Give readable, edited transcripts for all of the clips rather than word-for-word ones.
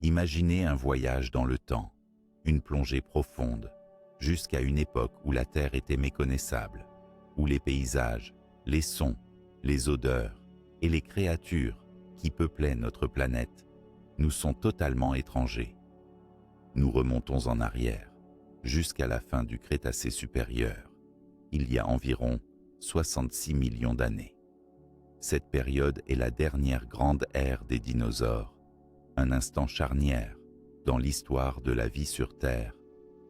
Imaginez un voyage dans le temps, une plongée profonde, jusqu'à une époque où la Terre était méconnaissable, où les paysages, les sons, les odeurs et les créatures qui peuplaient notre planète nous sont totalement étrangers. Nous remontons en arrière, jusqu'à la fin du Crétacé supérieur, il y a environ 66 millions d'années. Cette période est la dernière grande ère des dinosaures, un instant charnière dans l'histoire de la vie sur Terre,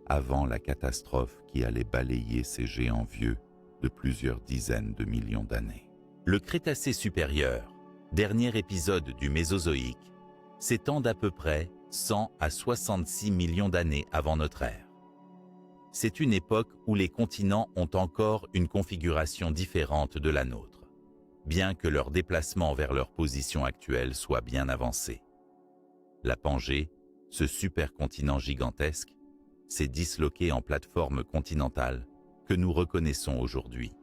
avant la catastrophe qui allait balayer ces géants vieux de plusieurs dizaines de millions d'années. Le Crétacé supérieur, dernier épisode du Mésozoïque, s'étend d'à peu près 100 à 66 millions d'années avant notre ère. C'est une époque où les continents ont encore une configuration différente de la nôtre, bien que leur déplacement vers leur position actuelle soit bien avancé. La Pangée, ce supercontinent gigantesque, s'est disloqué en plateforme continentale que nous reconnaissons aujourd'hui,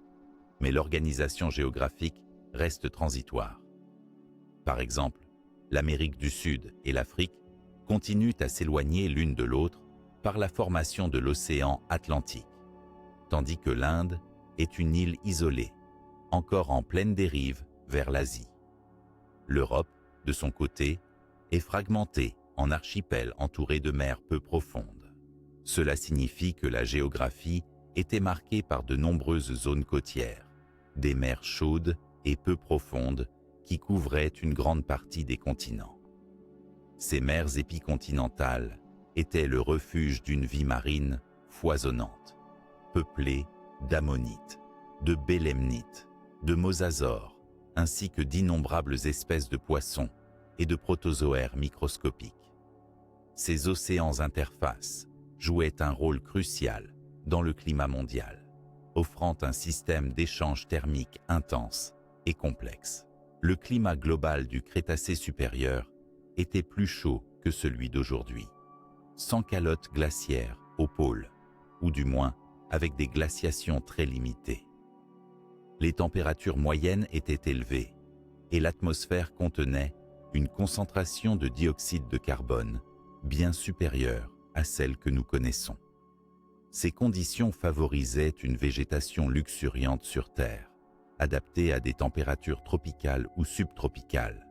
mais l'organisation géographique reste transitoire. Par exemple, l'Amérique du Sud et l'Afrique continuent à s'éloigner l'une de l'autre par la formation de l'océan Atlantique, tandis que l'Inde est une île isolée, encore en pleine dérive vers l'Asie. L'Europe, de son côté, est fragmentée en archipels entourés de mers peu profondes. Cela signifie que la géographie était marquée par de nombreuses zones côtières, des mers chaudes et peu profondes qui couvraient une grande partie des continents. Ces mers épicontinentales étaient le refuge d'une vie marine foisonnante, peuplée d'ammonites, de bélemnites, de mosasaures, ainsi que d'innombrables espèces de poissons et de protozoaires microscopiques. Ces océans interfaces jouaient un rôle crucial dans le climat mondial, offrant un système d'échange thermique intense et complexe. Le climat global du Crétacé supérieur était plus chaud que celui d'aujourd'hui, sans calotte glaciaire au pôle, ou du moins avec des glaciations très limitées. Les températures moyennes étaient élevées et l'atmosphère contenait une concentration de dioxyde de carbone bien supérieure à celle que nous connaissons. Ces conditions favorisaient une végétation luxuriante sur Terre, adaptée à des températures tropicales ou subtropicales,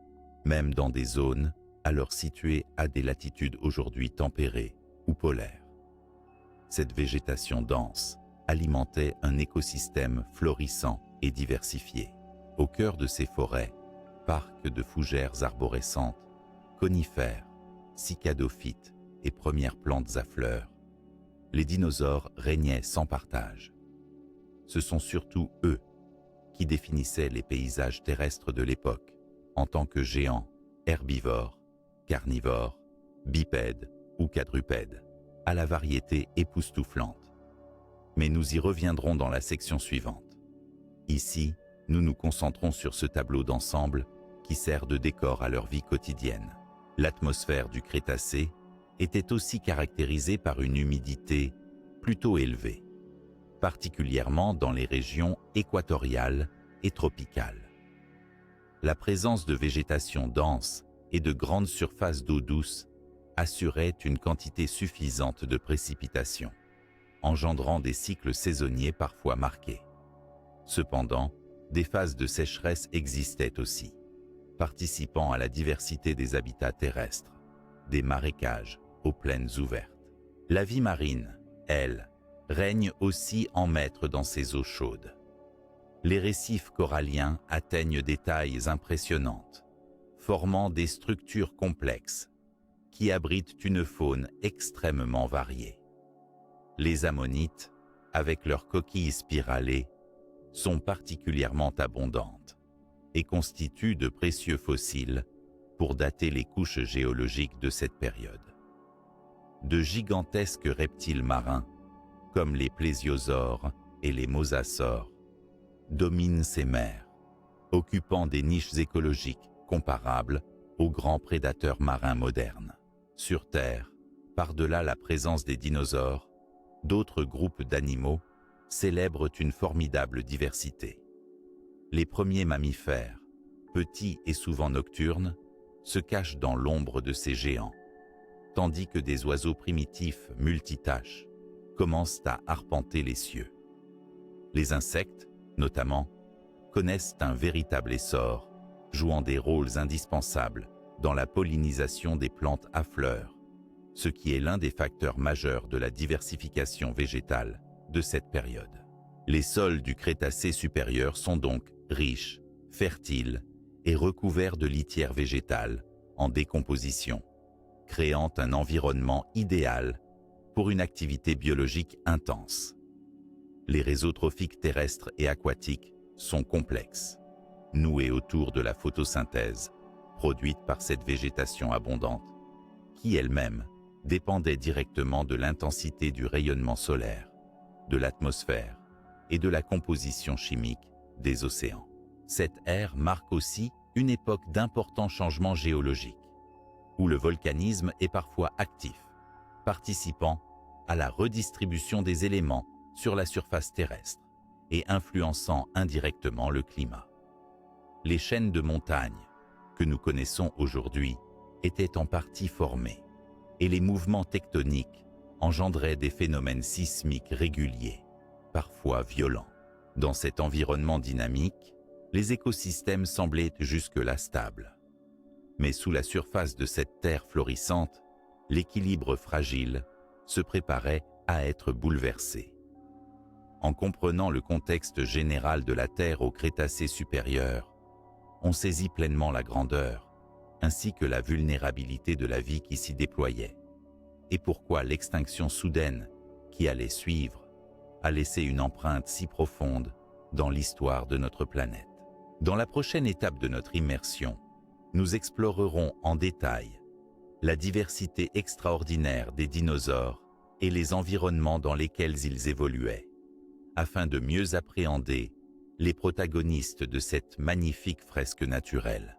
même dans des zones alors situées à des latitudes aujourd'hui tempérées ou polaires. Cette végétation dense alimentait un écosystème florissant et diversifié. Au cœur de ces forêts, parcs de fougères arborescentes, conifères, cicadophytes et premières plantes à fleurs, les dinosaures régnaient sans partage. Ce sont surtout eux qui définissaient les paysages terrestres de l'époque en tant que géants, herbivores, carnivores, bipèdes ou quadrupèdes, à la variété époustouflante. Mais nous y reviendrons dans la section suivante. Ici, nous nous concentrons sur ce tableau d'ensemble qui sert de décor à leur vie quotidienne. L'atmosphère du Crétacé était aussi caractérisée par une humidité plutôt élevée, particulièrement dans les régions équatoriales et tropicales. La présence de végétation dense et de grandes surfaces d'eau douce assurait une quantité suffisante de précipitations, engendrant des cycles saisonniers parfois marqués. Cependant, des phases de sécheresse existaient aussi, participant à la diversité des habitats terrestres, des marécages aux plaines ouvertes. La vie marine, elle, règne aussi en maître dans ces eaux chaudes. Les récifs coralliens atteignent des tailles impressionnantes, formant des structures complexes qui abritent une faune extrêmement variée. Les ammonites, avec leurs coquilles spiralées, sont particulièrement abondantes et constituent de précieux fossiles pour dater les couches géologiques de cette période. De gigantesques reptiles marins, comme les plésiosaures et les mosasaures, dominent ces mers, occupant des niches écologiques comparables aux grands prédateurs marins modernes. Sur Terre, par-delà la présence des dinosaures, d'autres groupes d'animaux célèbrent une formidable diversité. Les premiers mammifères, petits et souvent nocturnes, se cachent dans l'ombre de ces géants, tandis que des oiseaux primitifs multitâches commencent à arpenter les cieux. Les insectes, notamment, connaissent un véritable essor, jouant des rôles indispensables dans la pollinisation des plantes à fleurs, ce qui est l'un des facteurs majeurs de la diversification végétale de cette période. Les sols du Crétacé supérieur sont donc riches, fertiles et recouverts de litière végétale en décomposition, créant un environnement idéal pour une activité biologique intense. Les réseaux trophiques terrestres et aquatiques sont complexes, noués autour de la photosynthèse, produite par cette végétation abondante, qui elle-même dépendait directement de l'intensité du rayonnement solaire, de l'atmosphère et de la composition chimique des océans. Cette ère marque aussi une époque d'importants changements géologiques, où le volcanisme est parfois actif, participant à la redistribution des éléments sur la surface terrestre et influençant indirectement le climat. Les chaînes de montagnes que nous connaissons aujourd'hui étaient en partie formées, et les mouvements tectoniques engendraient des phénomènes sismiques réguliers, parfois violents. Dans cet environnement dynamique, les écosystèmes semblaient jusque-là stables. Mais sous la surface de cette terre florissante, l'équilibre fragile se préparait à être bouleversé. En comprenant le contexte général de la Terre au Crétacé supérieur, on saisit pleinement la grandeur, ainsi que la vulnérabilité de la vie qui s'y déployait, et pourquoi l'extinction soudaine qui allait suivre a laissé une empreinte si profonde dans l'histoire de notre planète. Dans la prochaine étape de notre immersion, nous explorerons en détail la diversité extraordinaire des dinosaures et les environnements dans lesquels ils évoluaient, afin de mieux appréhender les protagonistes de cette magnifique fresque naturelle,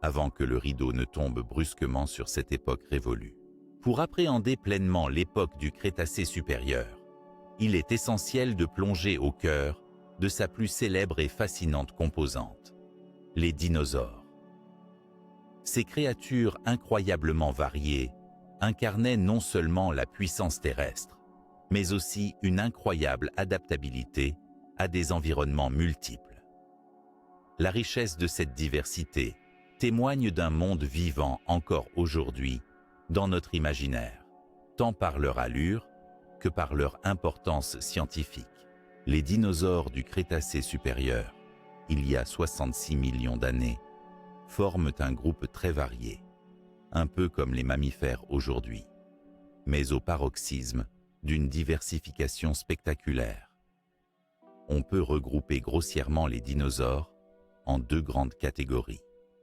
avant que le rideau ne tombe brusquement sur cette époque révolue. Pour appréhender pleinement l'époque du Crétacé supérieur, il est essentiel de plonger au cœur de sa plus célèbre et fascinante composante, les dinosaures. Ces créatures incroyablement variées incarnaient non seulement la puissance terrestre, mais aussi une incroyable adaptabilité à des environnements multiples. La richesse de cette diversité témoigne d'un monde vivant encore aujourd'hui dans notre imaginaire, tant par leur allure que par leur importance scientifique. Les dinosaures du Crétacé supérieur, il y a 66 millions d'années, forment un groupe très varié, un peu comme les mammifères aujourd'hui, mais au paroxysme d'une diversification spectaculaire. On peut regrouper grossièrement les dinosaures en deux grandes catégories,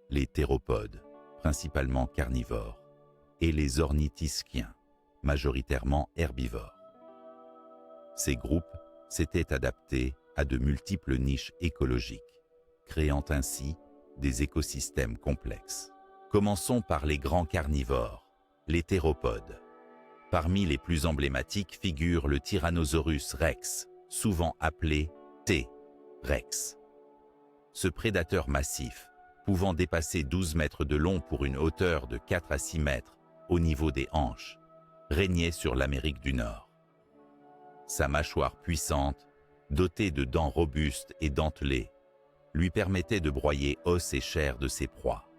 les théropodes, principalement carnivores, et les ornithischiens, majoritairement herbivores. Ces groupes s'étaient adaptés à de multiples niches écologiques, créant ainsi des écosystèmes complexes. Commençons par les grands carnivores, les théropodes. Parmi les plus emblématiques figure le Tyrannosaurus rex, souvent appelé T-rex. Ce prédateur massif, pouvant dépasser 12 mètres de long pour une hauteur de 4 à 6 mètres au niveau des hanches, régnait sur l'Amérique du Nord. Sa mâchoire puissante, dotée de dents robustes et dentelées, lui permettait de broyer os et chair de ses proies.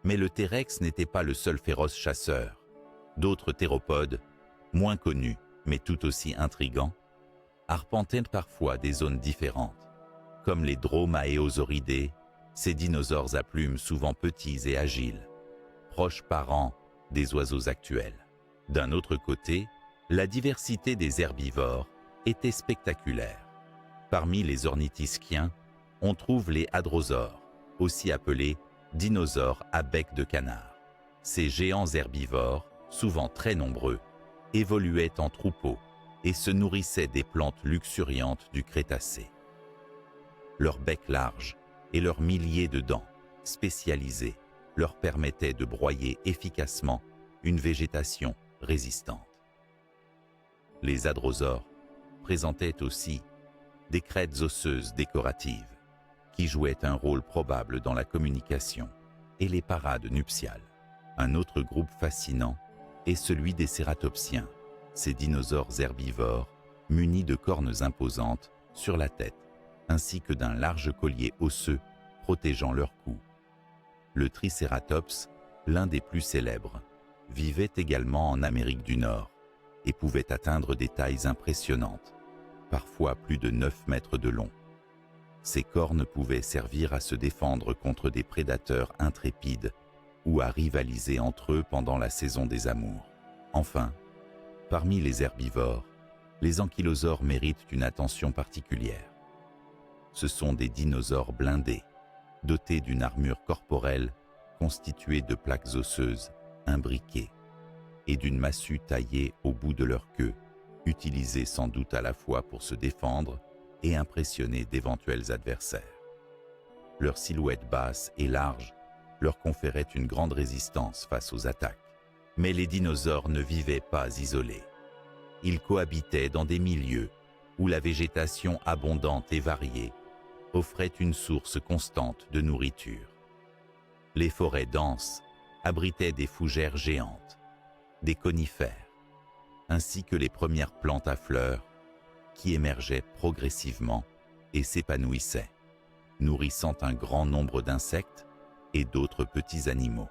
Mais le T-rex n'était pas le seul féroce chasseur. D'autres théropodes, moins connus mais tout aussi intrigants, arpentaient parfois des zones différentes, comme les Dromaeosauridés, ces dinosaures à plumes souvent petits et agiles, proches parents des oiseaux actuels. D'un autre côté, la diversité des herbivores était spectaculaire. Parmi les ornithischiens, on trouve les hadrosaures, aussi appelés dinosaures à bec de canard. Ces géants herbivores, souvent très nombreux, évoluaient en troupeaux et se nourrissaient des plantes luxuriantes du Crétacé. Leur bec large et leurs milliers de dents spécialisées leur permettaient de broyer efficacement une végétation résistante. Les hadrosaures présentaient aussi des crêtes osseuses décoratives qui jouaient un rôle probable dans la communication et les parades nuptiales. Un autre groupe fascinant est celui des cératopsiens, ces dinosaures herbivores munis de cornes imposantes sur la tête, ainsi que d'un large collier osseux protégeant leur cou. Le Tricératops, l'un des plus célèbres, vivait également en Amérique du Nord et pouvait atteindre des tailles impressionnantes, parfois plus de 9 mètres de long. Ses cornes pouvaient servir à se défendre contre des prédateurs intrépides ou à rivaliser entre eux pendant la saison des amours. Enfin, parmi les herbivores, les ankylosaures méritent une attention particulière. Ce sont des dinosaures blindés, dotés d'une armure corporelle constituée de plaques osseuses imbriquées et d'une massue taillée au bout de leur queue, utilisée sans doute à la fois pour se défendre et impressionner d'éventuels adversaires. Leur silhouette basse et large leur conférait une grande résistance face aux attaques. Mais les dinosaures ne vivaient pas isolés. Ils cohabitaient dans des milieux où la végétation abondante et variée offrait une source constante de nourriture. Les forêts denses abritaient des fougères géantes, des conifères, ainsi que les premières plantes à fleurs qui émergeaient progressivement et s'épanouissaient, nourrissant un grand nombre d'insectes et d'autres petits animaux.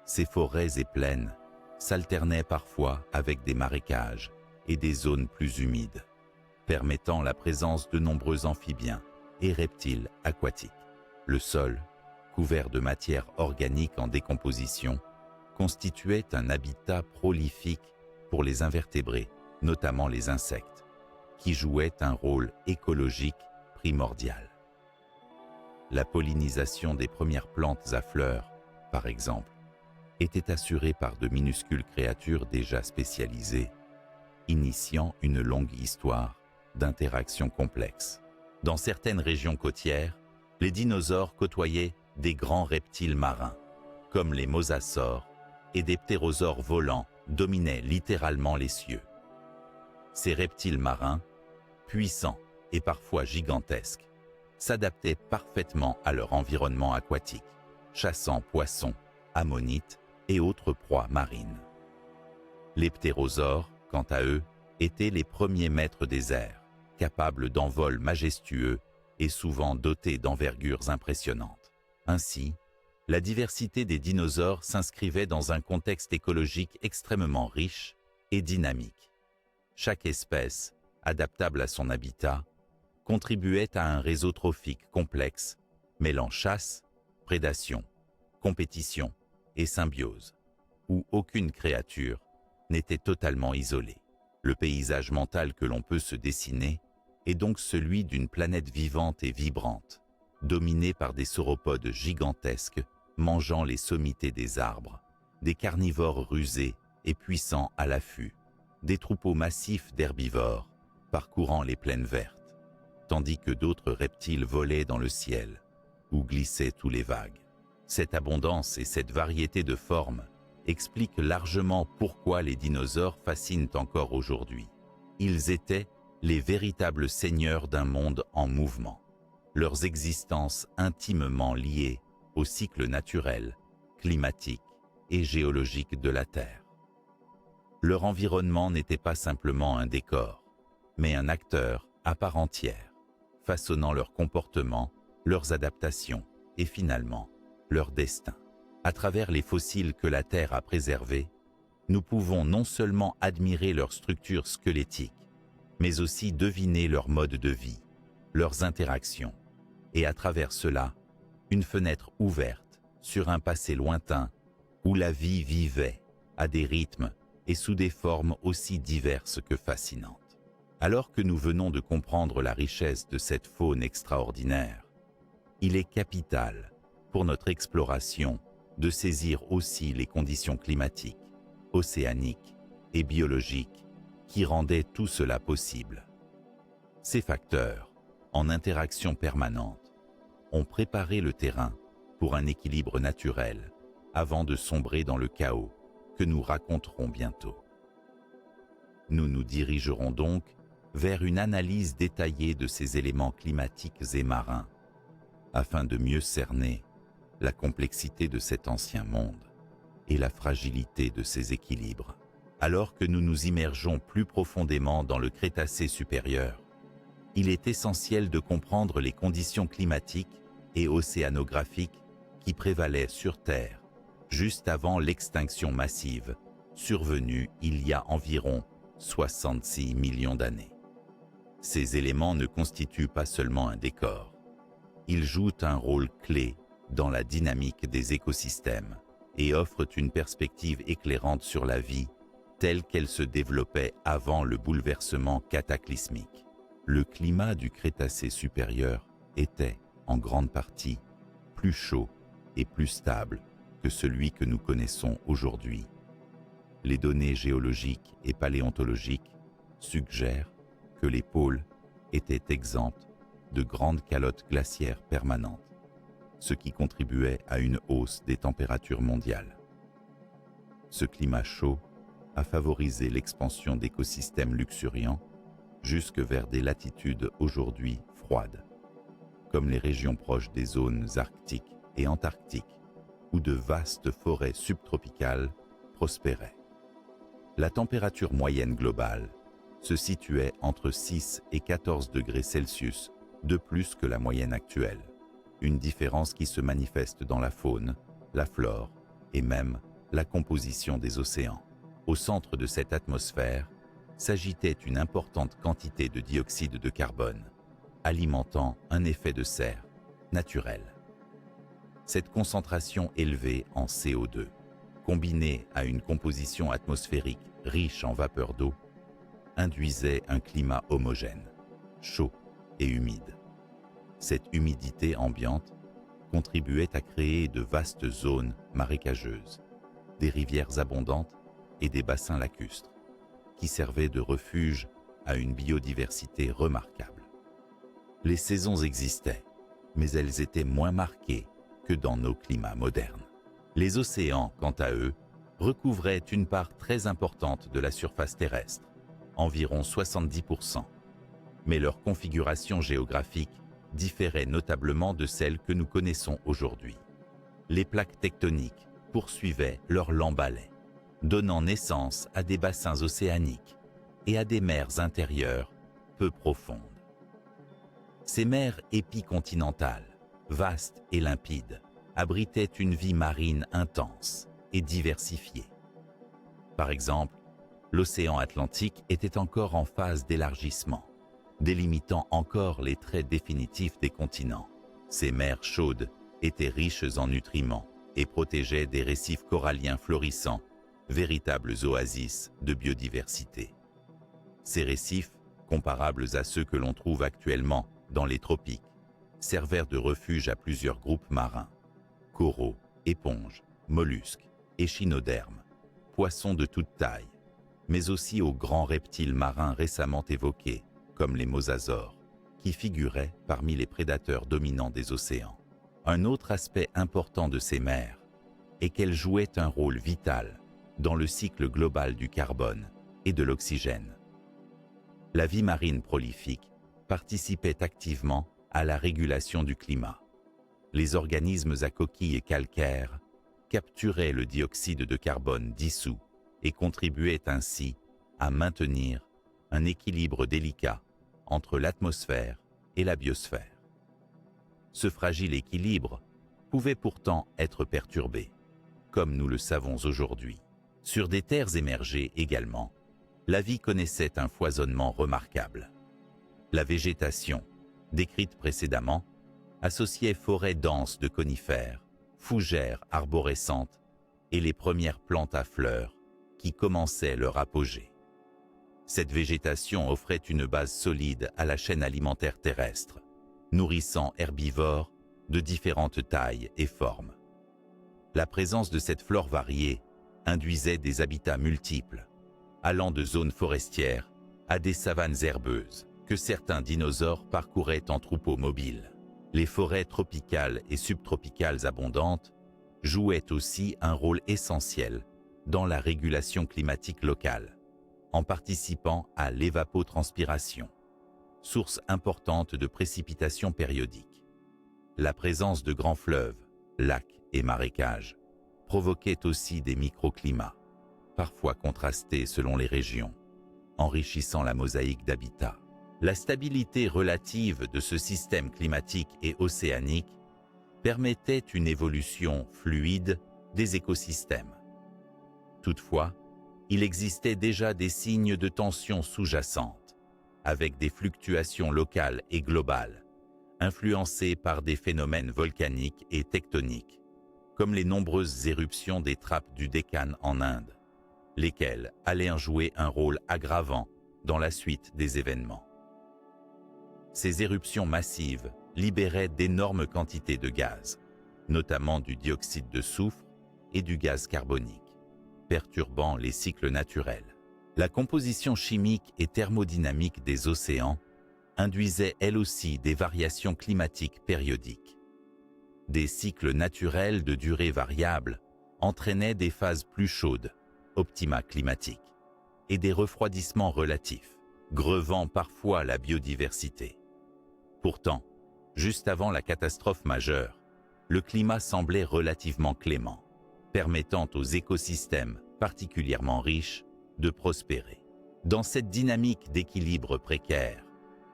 Ces forêts et plaines s'alternaient parfois avec des marécages et des zones plus humides, permettant la présence de nombreux amphibiens et reptiles aquatiques. Le sol, couvert de matière organique en décomposition, constituait un habitat prolifique pour les invertébrés, notamment les insectes, qui jouaient un rôle écologique primordial. La pollinisation des premières plantes à fleurs, par exemple, était assurée par de minuscules créatures déjà spécialisées, initiant une longue histoire d'interactions complexes. Dans certaines régions côtières, les dinosaures côtoyaient des grands reptiles marins, comme les mosasaures, et des ptérosaures volants dominaient littéralement les cieux. Ces reptiles marins, puissants et parfois gigantesques, s'adaptaient parfaitement à leur environnement aquatique, chassant poissons, ammonites et autres proies marines. Les ptérosaures, quant à eux, étaient les premiers maîtres des airs, capables d'envols majestueux et souvent dotés d'envergures impressionnantes. Ainsi, la diversité des dinosaures s'inscrivait dans un contexte écologique extrêmement riche et dynamique. Chaque espèce, adaptable à son habitat, contribuait à un réseau trophique complexe, mêlant chasse, prédation, compétition et symbiose, où aucune créature n'était totalement isolée. Le paysage mental que l'on peut se dessiner est donc celui d'une planète vivante et vibrante, dominée par des sauropodes gigantesques mangeant les sommités des arbres, des carnivores rusés et puissants à l'affût, des troupeaux massifs d'herbivores parcourant les plaines vertes, tandis que d'autres reptiles volaient dans le ciel, où glissaient tous les vagues. Cette abondance et cette variété de formes expliquent largement pourquoi les dinosaures fascinent encore aujourd'hui. Ils étaient les véritables seigneurs d'un monde en mouvement, leurs existences intimement liées au cycle naturel, climatique et géologique de la Terre. Leur environnement n'était pas simplement un décor, mais un acteur à part entière, façonnant leur comportement, leurs adaptations et finalement leur destin. À travers les fossiles que la Terre a préservés, nous pouvons non seulement admirer leur structure squelettique, mais aussi deviner leur mode de vie, leurs interactions, et à travers cela, une fenêtre ouverte sur un passé lointain où la vie vivait à des rythmes et sous des formes aussi diverses que fascinantes. Alors que nous venons de comprendre la richesse de cette faune extraordinaire, il est capital pour notre exploration de saisir aussi les conditions climatiques, océaniques et biologiques qui rendaient tout cela possible. Ces facteurs, en interaction permanente, ont préparé le terrain pour un équilibre naturel avant de sombrer dans le chaos que nous raconterons bientôt. Nous nous dirigerons donc vers une analyse détaillée de ces éléments climatiques et marins afin de mieux cerner la complexité de cet ancien monde. et la fragilité de ces équilibres. Alors que nous nous immergeons plus profondément dans le Crétacé supérieur, il est essentiel de comprendre les conditions climatiques et océanographiques qui prévalaient sur Terre juste avant l'extinction massive survenue il y a environ 66 millions d'années. Ces éléments ne constituent pas seulement un décor, ils jouent un rôle clé dans la dynamique des écosystèmes et offrent une perspective éclairante sur la vie telle qu'elle se développait avant le bouleversement cataclysmique. Le climat du Crétacé supérieur était, en grande partie, plus chaud et plus stable que celui que nous connaissons aujourd'hui. Les données géologiques et paléontologiques suggèrent que les pôles étaient exempts de grandes calottes glaciaires permanentes, ce qui contribuait à une hausse des températures mondiales. Ce climat chaud a favorisé l'expansion d'écosystèmes luxuriants jusque vers des latitudes aujourd'hui froides, comme les régions proches des zones arctiques et antarctiques, où de vastes forêts subtropicales prospéraient. La température moyenne globale se situait entre 6 et 14 degrés Celsius de plus que la moyenne actuelle, une différence qui se manifeste dans la faune, la flore et même la composition des océans. Au centre de cette atmosphère s'agitait une importante quantité de dioxyde de carbone, alimentant un effet de serre naturel. Cette concentration élevée en CO2, combinée à une composition atmosphérique riche en vapeur d'eau, induisait un climat homogène, chaud et humide. Cette humidité ambiante contribuait à créer de vastes zones marécageuses, des rivières abondantes et des bassins lacustres, qui servaient de refuge à une biodiversité remarquable. Les saisons existaient, mais elles étaient moins marquées que dans nos climats modernes. Les océans, quant à eux, recouvraient une part très importante de la surface terrestre, environ 70%, mais leur configuration géographique différait notablement de celle que nous connaissons aujourd'hui. Les plaques tectoniques poursuivaient leur lent balai, donnant naissance à des bassins océaniques et à des mers intérieures peu profondes. Ces mers épicontinentales, vastes et limpides, abritaient une vie marine intense et diversifiée. Par exemple, l'océan Atlantique était encore en phase d'élargissement, délimitant encore les traits définitifs des continents. Ces mers chaudes étaient riches en nutriments et protégeaient des récifs coralliens florissants, véritables oasis de biodiversité. Ces récifs, comparables à ceux que l'on trouve actuellement dans les tropiques, servèrent de refuge à plusieurs groupes marins, coraux, éponges, mollusques, échinodermes, poissons de toute taille, mais aussi aux grands reptiles marins récemment évoqués, comme les mosasaures, qui figuraient parmi les prédateurs dominants des océans. Un autre aspect important de ces mers est qu'elles jouaient un rôle vital dans le cycle global du carbone et de l'oxygène. La vie marine prolifique participait activement à la régulation du climat. Les organismes à coquilles calcaires capturaient le dioxyde de carbone dissous et contribuaient ainsi à maintenir un équilibre délicat entre l'atmosphère et la biosphère. Ce fragile équilibre pouvait pourtant être perturbé, comme nous le savons aujourd'hui. Sur des terres émergées également, la vie connaissait un foisonnement remarquable. La végétation, décrite précédemment, associait forêts denses de conifères, fougères arborescentes et les premières plantes à fleurs qui commençaient leur apogée. Cette végétation offrait une base solide à la chaîne alimentaire terrestre, nourrissant herbivores de différentes tailles et formes. La présence de cette flore variée induisait des habitats multiples, allant de zones forestières à des savanes herbeuses que certains dinosaures parcouraient en troupeaux mobiles. Les forêts tropicales et subtropicales abondantes jouaient aussi un rôle essentiel dans la régulation climatique locale, en participant à l'évapotranspiration, source importante de précipitations périodiques. La présence de grands fleuves, lacs et marécages provoquaient aussi des microclimats, parfois contrastés selon les régions, enrichissant la mosaïque d'habitats. La stabilité relative de ce système climatique et océanique permettait une évolution fluide des écosystèmes. Toutefois, il existait déjà des signes de tension sous-jacente, avec des fluctuations locales et globales, influencées par des phénomènes volcaniques et tectoniques, comme les nombreuses éruptions des trappes du Décan en Inde, lesquelles allaient jouer un rôle aggravant dans la suite des événements. Ces éruptions massives libéraient d'énormes quantités de gaz, notamment du dioxyde de soufre et du gaz carbonique, perturbant les cycles naturels. La composition chimique et thermodynamique des océans induisait elle aussi des variations climatiques périodiques. Des cycles naturels de durée variable entraînaient des phases plus chaudes, optima climatiques, et des refroidissements relatifs, grevant parfois la biodiversité. Pourtant, juste avant la catastrophe majeure, le climat semblait relativement clément, permettant aux écosystèmes particulièrement riches de prospérer. Dans cette dynamique d'équilibre précaire,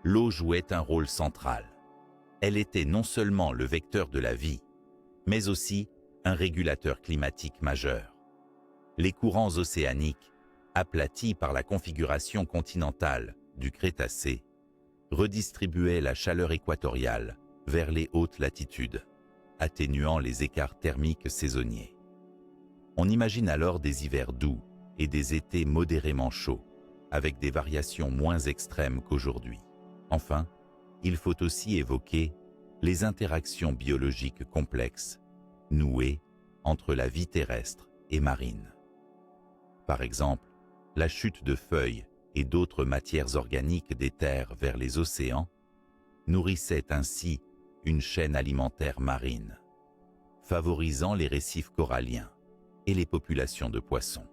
l'eau jouait un rôle central. Elle était non seulement le vecteur de la vie, mais aussi un régulateur climatique majeur. Les courants océaniques, aplatis par la configuration continentale du Crétacé, redistribuaient la chaleur équatoriale vers les hautes latitudes, atténuant les écarts thermiques saisonniers. On imagine alors des hivers doux et des étés modérément chauds, avec des variations moins extrêmes qu'aujourd'hui. Enfin, il faut aussi évoquer les interactions biologiques complexes nouées entre la vie terrestre et marine. Par exemple, la chute de feuilles et d'autres matières organiques des terres vers les océans nourrissait ainsi une chaîne alimentaire marine, favorisant les récifs coralliens et les populations de poissons.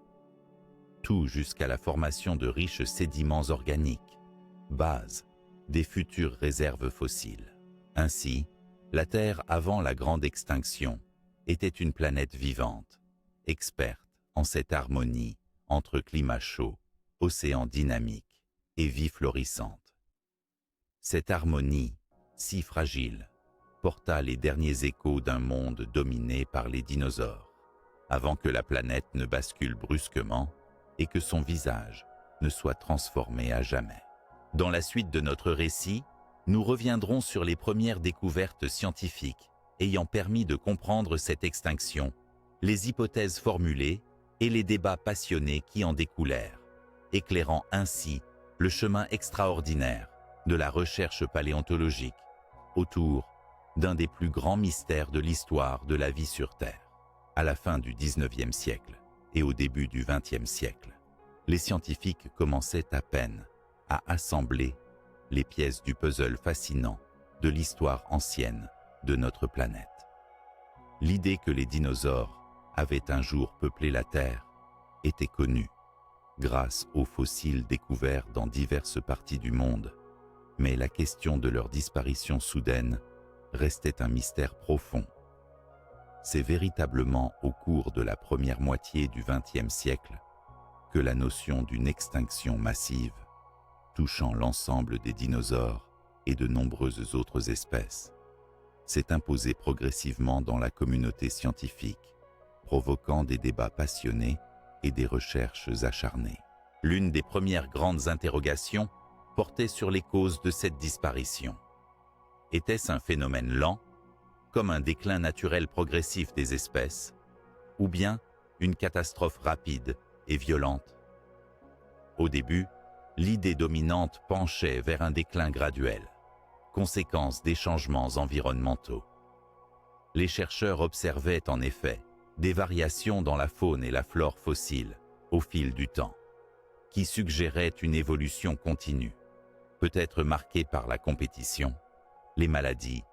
Tout jusqu'à la formation de riches sédiments organiques, base des futures réserves fossiles. Ainsi, la Terre avant la grande extinction était une planète vivante, experte en cette harmonie entre climat chaud, océan dynamique et vie florissante. Cette harmonie, si fragile, porta les derniers échos d'un monde dominé par les dinosaures, avant que la planète ne bascule brusquement et que son visage ne soit transformé à jamais. Dans la suite de notre récit, nous reviendrons sur les premières découvertes scientifiques ayant permis de comprendre cette extinction, les hypothèses formulées et les débats passionnés qui en découlèrent, éclairant ainsi le chemin extraordinaire de la recherche paléontologique autour d'un des plus grands mystères de l'histoire de la vie sur Terre. À la fin du XIXe siècle et au début du XXe siècle, les scientifiques commençaient à peine à assembler les pièces du puzzle fascinant de l'histoire ancienne de notre planète. L'idée que les dinosaures avaient un jour peuplé la Terre était connue grâce aux fossiles découverts dans diverses parties du monde, mais la question de leur disparition soudaine restait un mystère profond. C'est véritablement au cours de la première moitié du XXe siècle que la notion d'une extinction massive, touchant l'ensemble des dinosaures et de nombreuses autres espèces, s'est imposée progressivement dans la communauté scientifique, provoquant des débats passionnés et des recherches acharnées. L'une des premières grandes interrogations portait sur les causes de cette disparition. Était-ce un phénomène lent, comme un déclin naturel progressif des espèces, ou bien une catastrophe rapide et violente? Au début, l'idée dominante penchait vers un déclin graduel, conséquence des changements environnementaux. Les chercheurs observaient en effet des variations dans la faune et la flore fossiles au fil du temps, qui suggéraient une évolution continue, peut-être marquée par la compétition, les maladies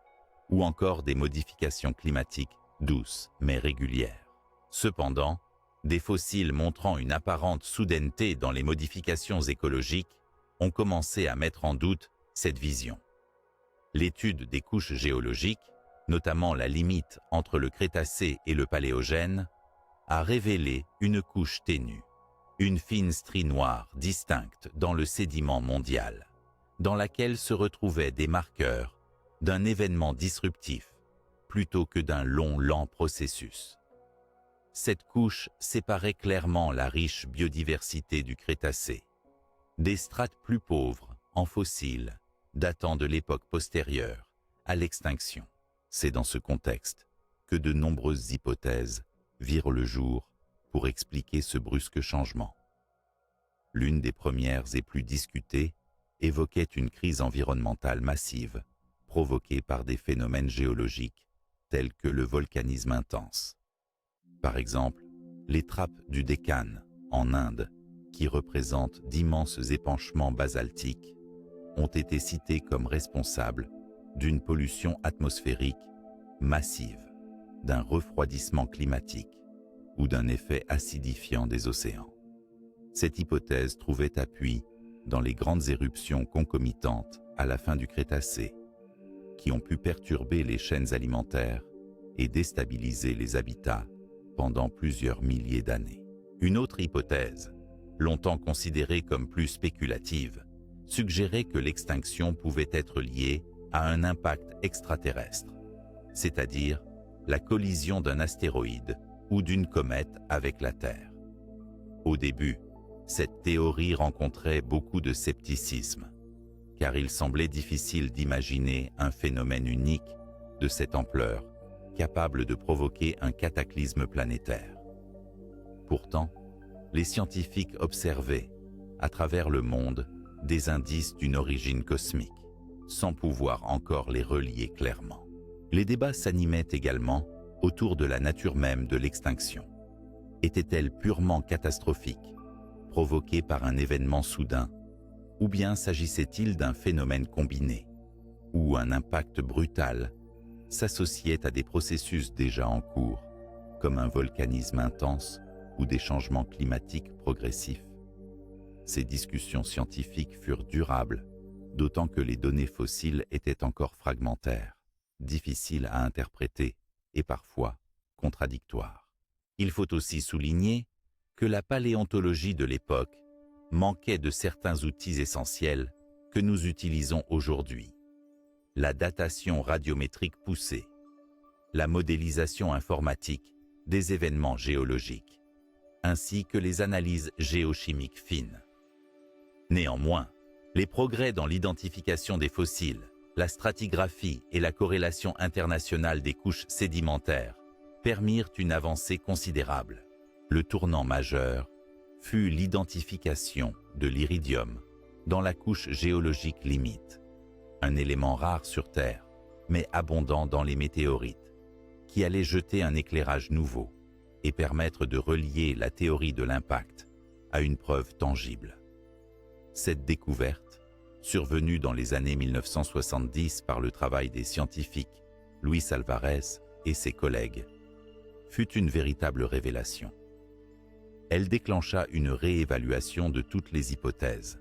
ou encore des modifications climatiques douces mais régulières. Cependant, des fossiles montrant une apparente soudaineté dans les modifications écologiques ont commencé à mettre en doute cette vision. L'étude des couches géologiques, notamment la limite entre le Crétacé et le Paléogène, a révélé une couche ténue, une fine strie noire distincte dans le sédiment mondial, dans laquelle se retrouvaient des marqueurs d'un événement disruptif plutôt que d'un long, lent processus. Cette couche séparait clairement la riche biodiversité du Crétacé, des strates plus pauvres en fossiles datant de l'époque postérieure à l'extinction. C'est dans ce contexte que de nombreuses hypothèses virent le jour pour expliquer ce brusque changement. L'une des premières et plus discutées évoquait une crise environnementale massive provoquée par des phénomènes géologiques tels que le volcanisme intense. Par exemple, les trappes du Décan, en Inde, qui représentent d'immenses épanchements basaltiques, ont été citées comme responsables d'une pollution atmosphérique massive, d'un refroidissement climatique ou d'un effet acidifiant des océans. Cette hypothèse trouvait appui dans les grandes éruptions concomitantes à la fin du Crétacé, qui ont pu perturber les chaînes alimentaires et déstabiliser les habitats pendant plusieurs milliers d'années. Une autre hypothèse, longtemps considérée comme plus spéculative, suggérait que l'extinction pouvait être liée à un impact extraterrestre, c'est-à-dire la collision d'un astéroïde ou d'une comète avec la Terre. Au début, cette théorie rencontrait beaucoup de scepticisme, car il semblait difficile d'imaginer un phénomène unique de cette ampleur, capable de provoquer un cataclysme planétaire. Pourtant, les scientifiques observaient, à travers le monde, des indices d'une origine cosmique, sans pouvoir encore les relier clairement. Les débats s'animaient également autour de la nature même de l'extinction. Était-elle purement catastrophique, provoquée par un événement soudain, ou bien s'agissait-il d'un phénomène combiné, où un impact brutal s'associait à des processus déjà en cours, comme un volcanisme intense ou des changements climatiques progressifs? Ces discussions scientifiques furent durables, d'autant que les données fossiles étaient encore fragmentaires, difficiles à interpréter et parfois contradictoires. Il faut aussi souligner que la paléontologie de l'époque manquait de certains outils essentiels que nous utilisons aujourd'hui. La datation radiométrique poussée, la modélisation informatique des événements géologiques, ainsi que les analyses géochimiques fines. Néanmoins, les progrès dans l'identification des fossiles, la stratigraphie et la corrélation internationale des couches sédimentaires permirent une avancée considérable. Le tournant majeur fut l'identification de l'iridium dans la couche géologique limite, un élément rare sur Terre, mais abondant dans les météorites, qui allait jeter un éclairage nouveau et permettre de relier la théorie de l'impact à une preuve tangible. Cette découverte, survenue dans les années 1970 par le travail des scientifiques Luis Alvarez et ses collègues, fut une véritable révélation. Elle déclencha une réévaluation de toutes les hypothèses,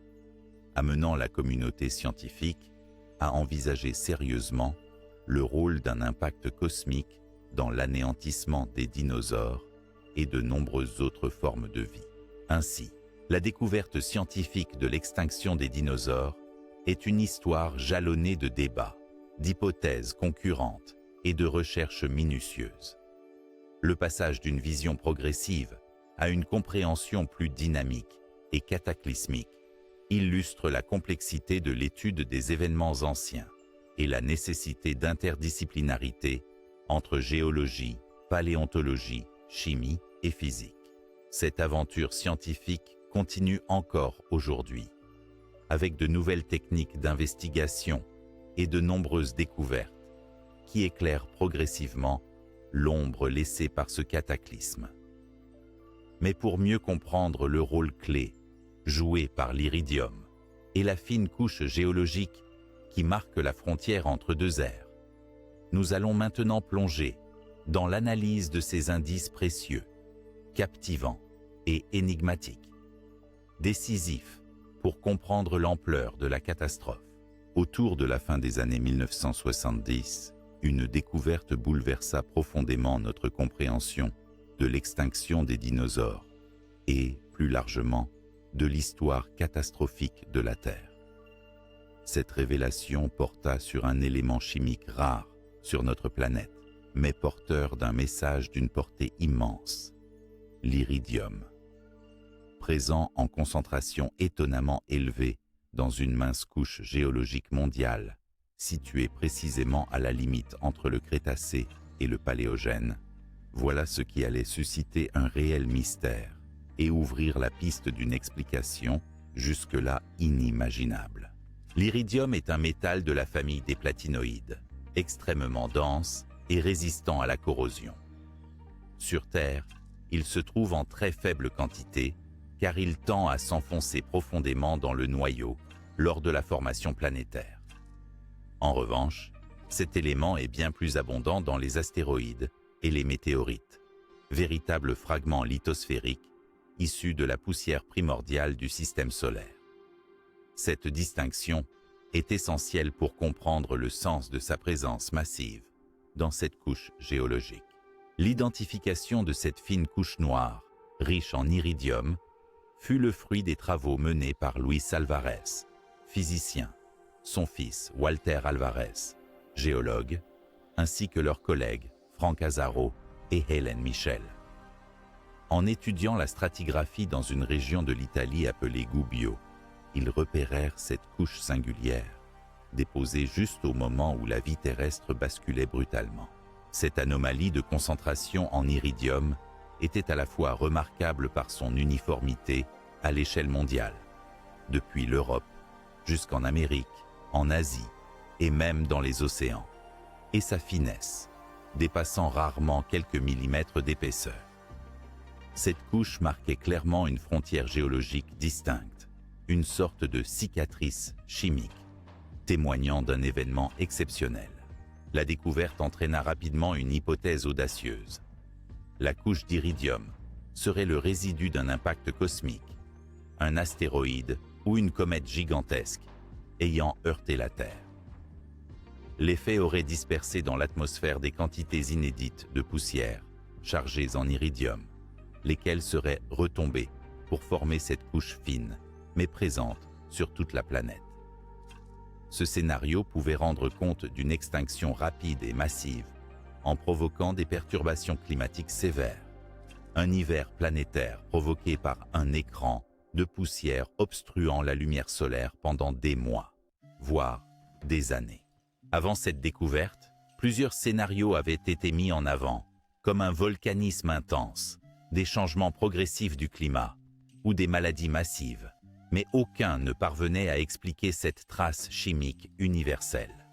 amenant la communauté scientifique à envisager sérieusement le rôle d'un impact cosmique dans l'anéantissement des dinosaures et de nombreuses autres formes de vie. Ainsi, la découverte scientifique de l'extinction des dinosaures est une histoire jalonnée de débats, d'hypothèses concurrentes et de recherches minutieuses. Le passage d'une vision progressive à une compréhension plus dynamique et cataclysmique illustre la complexité de l'étude des événements anciens et la nécessité d'interdisciplinarité entre géologie, paléontologie, chimie et physique. Cette aventure scientifique continue encore aujourd'hui, avec de nouvelles techniques d'investigation et de nombreuses découvertes qui éclairent progressivement l'ombre laissée par ce cataclysme. Mais pour mieux comprendre le rôle clé joué par l'iridium et la fine couche géologique qui marque la frontière entre deux ères, nous allons maintenant plonger dans l'analyse de ces indices précieux, captivants et énigmatiques, décisifs pour comprendre l'ampleur de la catastrophe. Autour de la fin des années 1970, une découverte bouleversa profondément notre compréhension de l'extinction des dinosaures et, plus largement, de l'histoire catastrophique de la Terre. Cette révélation porta sur un élément chimique rare sur notre planète, mais porteur d'un message d'une portée immense, l'iridium. Présent en concentration étonnamment élevée dans une mince couche géologique mondiale, située précisément à la limite entre le Crétacé et le Paléogène, voilà ce qui allait susciter un réel mystère et ouvrir la piste d'une explication jusque-là inimaginable. L'iridium est un métal de la famille des platinoïdes, extrêmement dense et résistant à la corrosion. Sur Terre, il se trouve en très faible quantité car il tend à s'enfoncer profondément dans le noyau lors de la formation planétaire. En revanche, cet élément est bien plus abondant dans les astéroïdes et les météorites, véritables fragments lithosphériques issus de la poussière primordiale du système solaire. Cette distinction est essentielle pour comprendre le sens de sa présence massive dans cette couche géologique. L'identification de cette fine couche noire, riche en iridium, fut le fruit des travaux menés par Luis Alvarez, physicien, son fils Walter Alvarez, géologue, ainsi que leurs collègues Frank Azzaro et Hélène Michel. En étudiant la stratigraphie dans une région de l'Italie appelée Gubbio, ils repérèrent cette couche singulière, déposée juste au moment où la vie terrestre basculait brutalement. Cette anomalie de concentration en iridium était à la fois remarquable par son uniformité à l'échelle mondiale, depuis l'Europe jusqu'en Amérique, en Asie et même dans les océans, et sa finesse, dépassant rarement quelques millimètres d'épaisseur. Cette couche marquait clairement une frontière géologique distincte, une sorte de cicatrice chimique, témoignant d'un événement exceptionnel. La découverte entraîna rapidement une hypothèse audacieuse. La couche d'iridium serait le résidu d'un impact cosmique, un astéroïde ou une comète gigantesque ayant heurté la Terre. L'effet aurait dispersé dans l'atmosphère des quantités inédites de poussière chargées en iridium, lesquelles seraient retombées pour former cette couche fine, mais présente sur toute la planète. Ce scénario pouvait rendre compte d'une extinction rapide et massive en provoquant des perturbations climatiques sévères, un hiver planétaire provoqué par un écran de poussière obstruant la lumière solaire pendant des mois, voire des années. Avant cette découverte, plusieurs scénarios avaient été mis en avant, comme un volcanisme intense, des changements progressifs du climat ou des maladies massives, mais aucun ne parvenait à expliquer cette trace chimique universelle.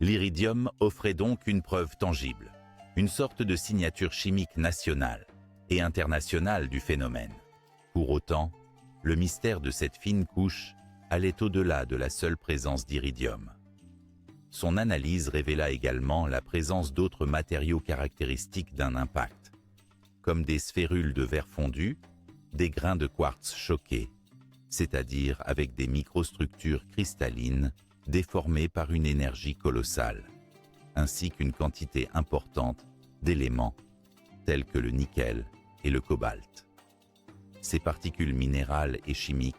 L'iridium offrait donc une preuve tangible, une sorte de signature chimique nationale et internationale du phénomène. Pour autant, le mystère de cette fine couche allait au-delà de la seule présence d'iridium. Son analyse révéla également la présence d'autres matériaux caractéristiques d'un impact, comme des sphérules de verre fondu, des grains de quartz choqués, c'est-à-dire avec des microstructures cristallines déformées par une énergie colossale, ainsi qu'une quantité importante d'éléments tels que le nickel et le cobalt. Ces particules minérales et chimiques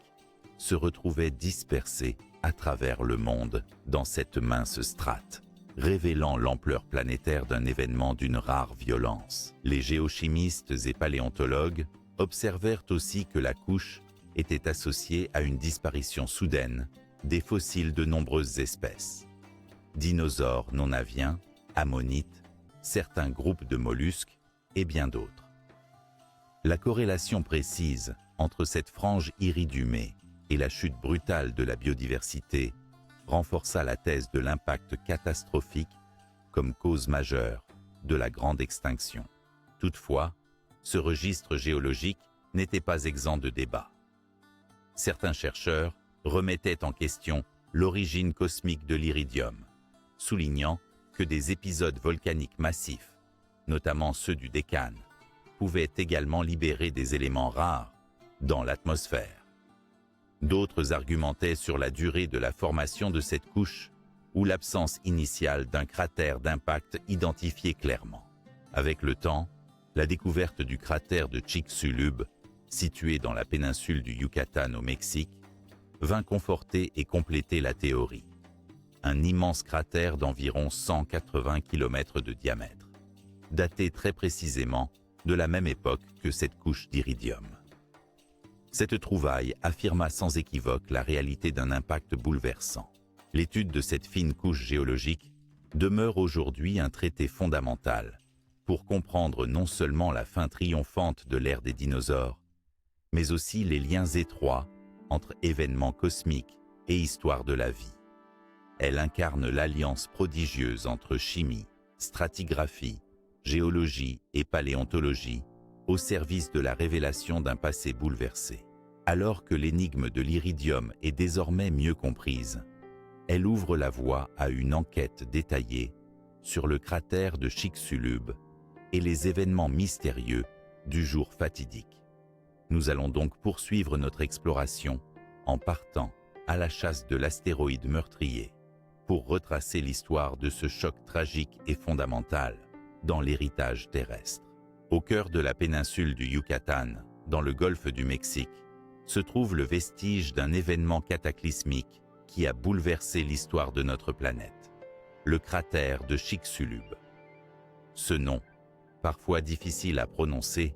se retrouvaient dispersées à travers le monde dans cette mince strate, révélant l'ampleur planétaire d'un événement d'une rare violence. Les géochimistes et paléontologues observèrent aussi que la couche était associée à une disparition soudaine des fossiles de nombreuses espèces. Dinosaures non aviens, ammonites, certains groupes de mollusques et bien d'autres. La corrélation précise entre cette frange iridumée et la chute brutale de la biodiversité renforça la thèse de l'impact catastrophique comme cause majeure de la grande extinction. Toutefois, ce registre géologique n'était pas exempt de débats. Certains chercheurs remettaient en question l'origine cosmique de l'iridium, soulignant que des épisodes volcaniques massifs, notamment ceux du Décane, pouvaient également libérer des éléments rares dans l'atmosphère. D'autres argumentaient sur la durée de la formation de cette couche ou l'absence initiale d'un cratère d'impact identifié clairement. Avec le temps, La découverte du cratère de Chicxulub, situé dans la péninsule du Yucatan au Mexique, vint conforter et compléter la théorie. Un immense cratère d'environ 180 km de diamètre, daté très précisément de la même époque que cette couche d'iridium. Cette trouvaille affirma sans équivoque la réalité d'un impact bouleversant. L'étude de cette fine couche géologique demeure aujourd'hui un traité fondamental pour comprendre non seulement la fin triomphante de l'ère des dinosaures, mais aussi les liens étroits entre événements cosmiques et histoire de la vie. Elle incarne l'alliance prodigieuse entre chimie, stratigraphie, géologie et paléontologie au service de la révélation d'un passé bouleversé. Alors que l'énigme de l'iridium est désormais mieux comprise, elle ouvre la voie à une enquête détaillée sur le cratère de Chicxulub et les événements mystérieux du jour fatidique. Nous allons donc poursuivre notre exploration en partant à la chasse de l'astéroïde meurtrier pour retracer l'histoire de ce choc tragique et fondamental dans l'héritage terrestre. Au cœur de la péninsule du Yucatan, dans le golfe du Mexique, se trouve le vestige d'un événement cataclysmique qui a bouleversé l'histoire de notre planète, le cratère de Chicxulub. Ce nom, parfois difficile à prononcer,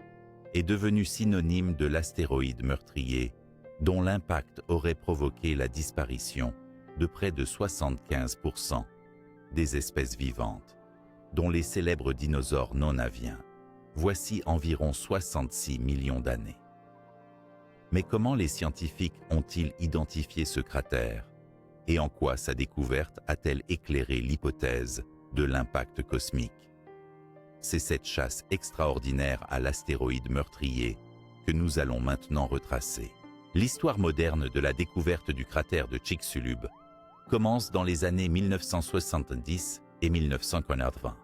est devenu synonyme de l'astéroïde meurtrier dont l'impact aurait provoqué la disparition de près de 75% des espèces vivantes, dont les célèbres dinosaures non-aviens, voici environ 66 millions d'années. Mais comment les scientifiques ont-ils identifié ce cratère et en quoi sa découverte a-t-elle éclairé l'hypothèse de l'impact cosmique? C'est cette chasse extraordinaire à l'astéroïde meurtrier que nous allons maintenant retracer. L'histoire moderne de la découverte du cratère de Chicxulub commence dans les années 1970 et 1980,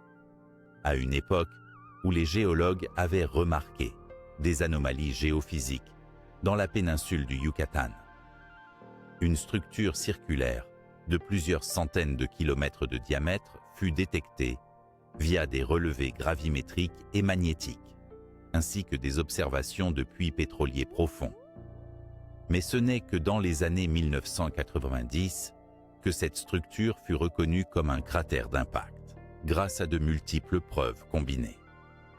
à une époque où les géologues avaient remarqué des anomalies géophysiques dans la péninsule du Yucatan. Une structure circulaire de plusieurs centaines de kilomètres de diamètre fut détectée via des relevés gravimétriques et magnétiques, ainsi que des observations de puits pétroliers profonds. Mais ce n'est que dans les années 1990 que cette structure fut reconnue comme un cratère d'impact, grâce à de multiples preuves combinées.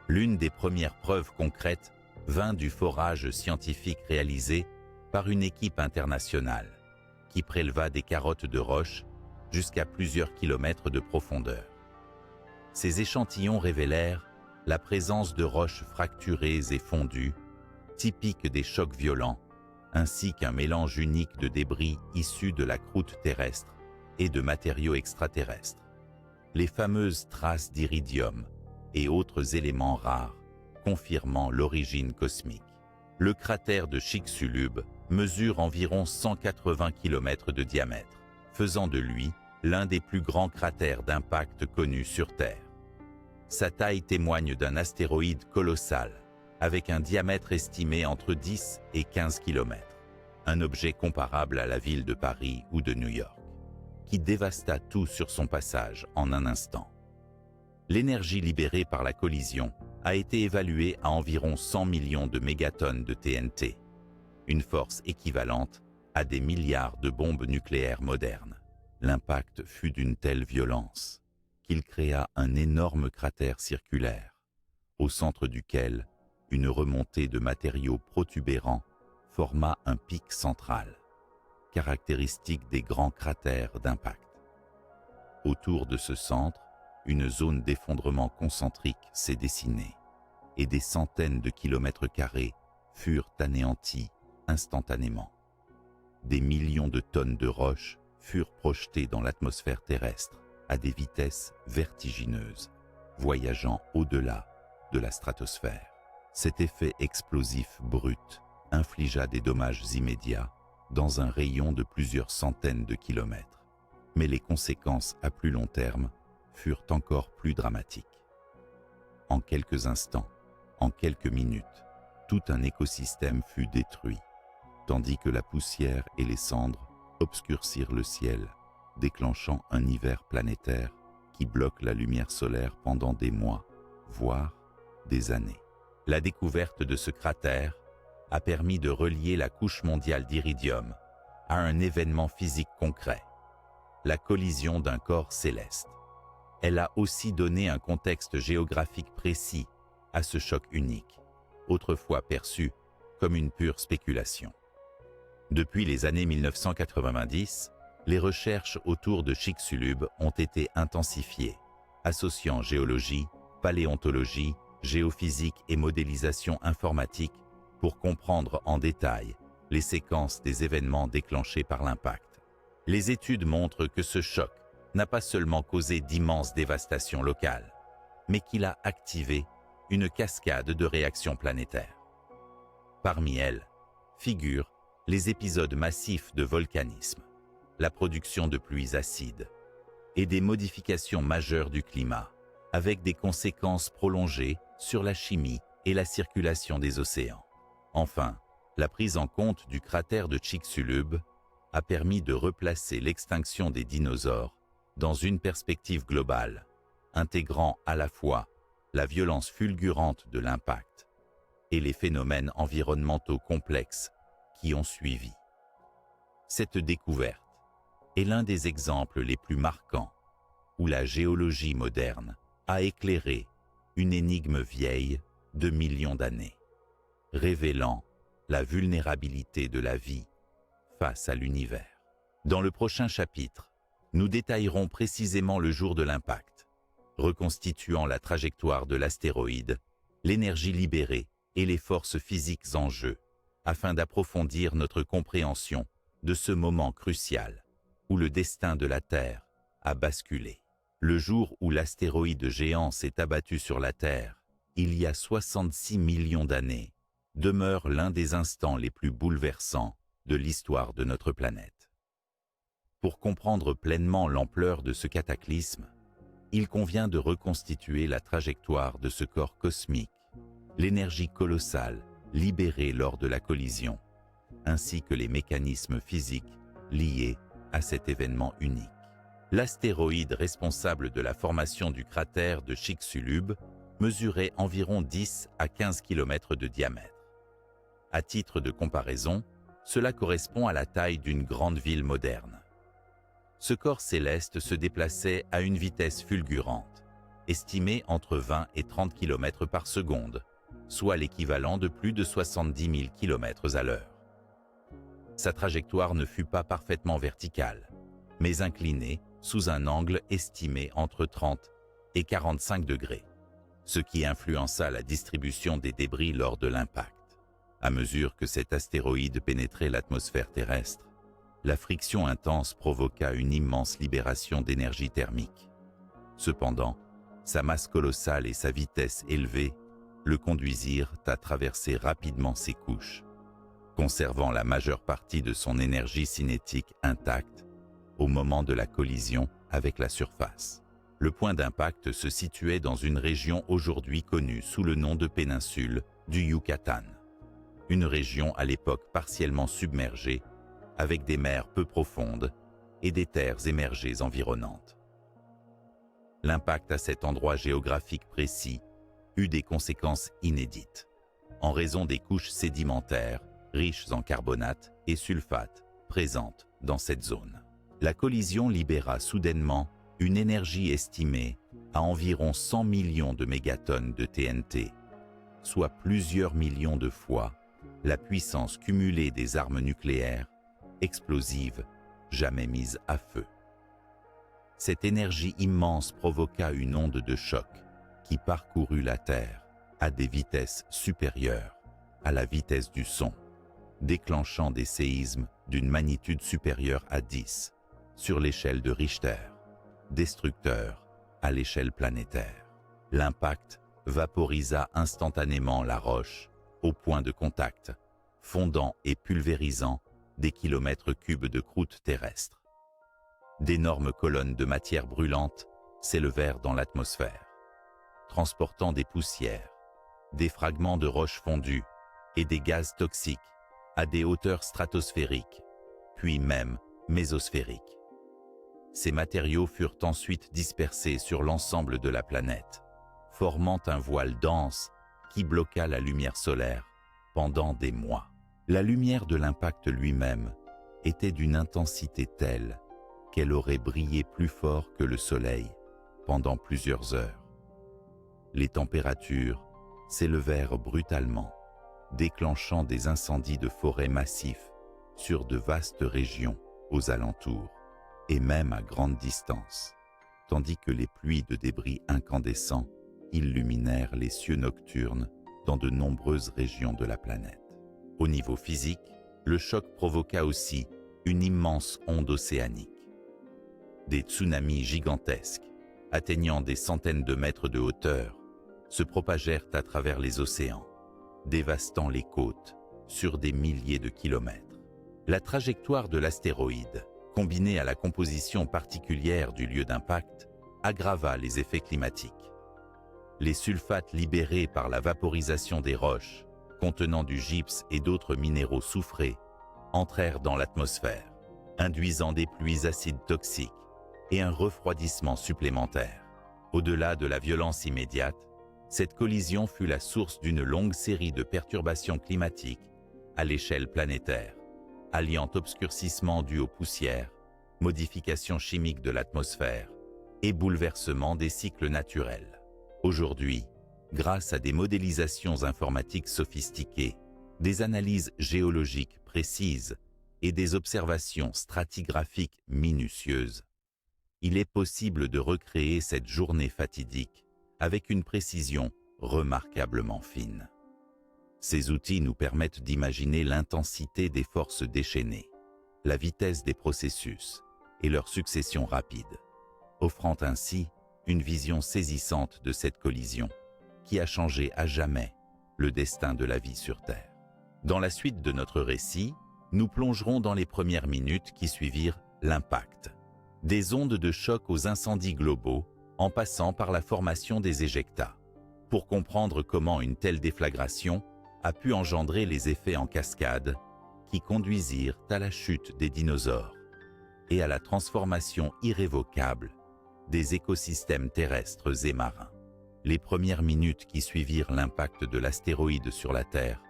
L'une des premières preuves concrètes vint du forage scientifique réalisé par une équipe internationale qui préleva des carottes de roches jusqu'à plusieurs kilomètres de profondeur. Ces échantillons révélèrent la présence de roches fracturées et fondues, typiques des chocs violents, ainsi qu'un mélange unique de débris issus de la croûte terrestre et de matériaux extraterrestres. Les fameuses traces d'iridium et autres éléments rares confirmant l'origine cosmique. Le cratère de Chicxulub mesure environ 180 km de diamètre, faisant de lui l'un des plus grands cratères d'impact connus sur Terre. Sa taille témoigne d'un astéroïde colossal, avec un diamètre estimé entre 10 et 15 km, un objet comparable à la ville de Paris ou de New York, qui dévasta tout sur son passage en un instant. L'énergie libérée par la collision a été évaluée à environ 100 millions de mégatonnes de TNT, une force équivalente à des milliards de bombes nucléaires modernes. L'impact fut d'une telle violence qu'il créa un énorme cratère circulaire, au centre duquel une remontée de matériaux protubérants forma un pic central, caractéristique des grands cratères d'impact. Autour de ce centre, une zone d'effondrement concentrique s'est dessinée et des centaines de kilomètres carrés furent anéantis instantanément. Des millions de tonnes de roches furent projetées dans l'atmosphère terrestre à des vitesses vertigineuses, voyageant au-delà de la stratosphère. Cet effet explosif brut infligea des dommages immédiats dans un rayon de plusieurs centaines de kilomètres. Mais les conséquences à plus long terme furent encore plus dramatiques. En quelques instants, en quelques minutes, tout un écosystème fut détruit, tandis que la poussière et les cendres obscurcirent le ciel, déclenchant un hiver planétaire qui bloque la lumière solaire pendant des mois, voire des années. La découverte de ce cratère a permis de relier la couche mondiale d'iridium à un événement physique concret, la collision d'un corps céleste. Elle a aussi donné un contexte géographique précis à ce choc unique, autrefois perçu comme une pure spéculation. Depuis les années 1990, les recherches autour de Chicxulub ont été intensifiées, associant géologie, paléontologie, géophysique et modélisation informatique pour comprendre en détail les séquences des événements déclenchés par l'impact. Les études montrent que ce choc n'a pas seulement causé d'immenses dévastations locales, mais qu'il a activé une cascade de réactions planétaires. Parmi elles figurent les épisodes massifs de volcanisme, la production de pluies acides et des modifications majeures du climat, avec des conséquences prolongées sur la chimie et la circulation des océans. Enfin, la prise en compte du cratère de Chicxulub a permis de replacer l'extinction des dinosaures dans une perspective globale, intégrant à la fois la violence fulgurante de l'impact et les phénomènes environnementaux complexes qui ont suivi. Cette découverte est l'un des exemples les plus marquants où la géologie moderne a éclairé une énigme vieille de millions d'années, révélant la vulnérabilité de la vie face à l'univers. Dans le prochain chapitre, nous détaillerons précisément le jour de l'impact, reconstituant la trajectoire de l'astéroïde, l'énergie libérée et les forces physiques en jeu, afin d'approfondir notre compréhension de ce moment crucial où le destin de la Terre a basculé. Le jour où l'astéroïde géant s'est abattu sur la Terre, il y a 66 millions d'années, demeure l'un des instants les plus bouleversants de l'histoire de notre planète. Pour comprendre pleinement l'ampleur de ce cataclysme, il convient de reconstituer la trajectoire de ce corps cosmique, l'énergie colossale libérée lors de la collision, ainsi que les mécanismes physiques liés à cet événement unique. L'astéroïde responsable de la formation du cratère de Chicxulub mesurait environ 10 à 15 km de diamètre. À titre de comparaison, cela correspond à la taille d'une grande ville moderne. Ce corps céleste se déplaçait à une vitesse fulgurante, estimée entre 20 et 30 km par seconde, soit l'équivalent de plus de 70 000 km à l'heure. Sa trajectoire ne fut pas parfaitement verticale, mais inclinée sous un angle estimé entre 30 et 45 degrés, ce qui influença la distribution des débris lors de l'impact. À mesure que cet astéroïde pénétrait l'atmosphère terrestre, la friction intense provoqua une immense libération d'énergie thermique. Cependant, sa masse colossale et sa vitesse élevée le conduisirent à traverser rapidement ses couches, conservant la majeure partie de son énergie cinétique intacte au moment de la collision avec la surface. Le point d'impact se situait dans une région aujourd'hui connue sous le nom de péninsule du Yucatan, une région à l'époque partiellement submergée, avec des mers peu profondes et des terres émergées environnantes. L'impact à cet endroit géographique précis eut des conséquences inédites, en raison des couches sédimentaires riches en carbonate et sulfate présentes dans cette zone. La collision libéra soudainement une énergie estimée à environ 100 millions de mégatonnes de TNT, soit plusieurs millions de fois la puissance cumulée des armes nucléaires explosives jamais mises à feu. Cette énergie immense provoqua une onde de choc qui parcourut la Terre à des vitesses supérieures à la vitesse du son, déclenchant des séismes d'une magnitude supérieure à 10 sur l'échelle de Richter, destructeurs à l'échelle planétaire. L'impact vaporisa instantanément la roche au point de contact, fondant et pulvérisant des kilomètres cubes de croûte terrestre. D'énormes colonnes de matière brûlante s'élevèrent dans l'atmosphère, transportant des poussières, des fragments de roches fondues et des gaz toxiques à des hauteurs stratosphériques, puis même mésosphériques. Ces matériaux furent ensuite dispersés sur l'ensemble de la planète, formant un voile dense qui bloqua la lumière solaire pendant des mois. La lumière de l'impact lui-même était d'une intensité telle qu'elle aurait brillé plus fort que le soleil pendant plusieurs heures. Les températures s'élevèrent brutalement, déclenchant des incendies de forêt massifs sur de vastes régions aux alentours et même à grande distance, tandis que les pluies de débris incandescents illuminèrent les cieux nocturnes dans de nombreuses régions de la planète. Au niveau physique, le choc provoqua aussi une immense onde océanique. Des tsunamis gigantesques, atteignant des centaines de mètres de hauteur, se propagèrent à travers les océans, dévastant les côtes sur des milliers de kilomètres. La trajectoire de l'astéroïde, combinée à la composition particulière du lieu d'impact, aggrava les effets climatiques. Les sulfates libérés par la vaporisation des roches, contenant du gypse et d'autres minéraux soufrés, entrèrent dans l'atmosphère, induisant des pluies acides toxiques et un refroidissement supplémentaire. Au-delà de la violence immédiate, cette collision fut la source d'une longue série de perturbations climatiques à l'échelle planétaire, alliant obscurcissement dû aux poussières, modifications chimiques de l'atmosphère et bouleversement des cycles naturels. Aujourd'hui, grâce à des modélisations informatiques sophistiquées, des analyses géologiques précises et des observations stratigraphiques minutieuses, il est possible de recréer cette journée fatidique avec une précision remarquablement fine. Ces outils nous permettent d'imaginer l'intensité des forces déchaînées, la vitesse des processus et leur succession rapide, offrant ainsi une vision saisissante de cette collision qui a changé à jamais le destin de la vie sur Terre. Dans la suite de notre récit, nous plongerons dans les premières minutes qui suivirent l'impact, des ondes de choc aux incendies globaux en passant par la formation des éjectats, pour comprendre comment une telle déflagration a pu engendrer les effets en cascade qui conduisirent à la chute des dinosaures et à la transformation irrévocable des écosystèmes terrestres et marins. Les premières minutes qui suivirent l'impact de l'astéroïde sur la Terre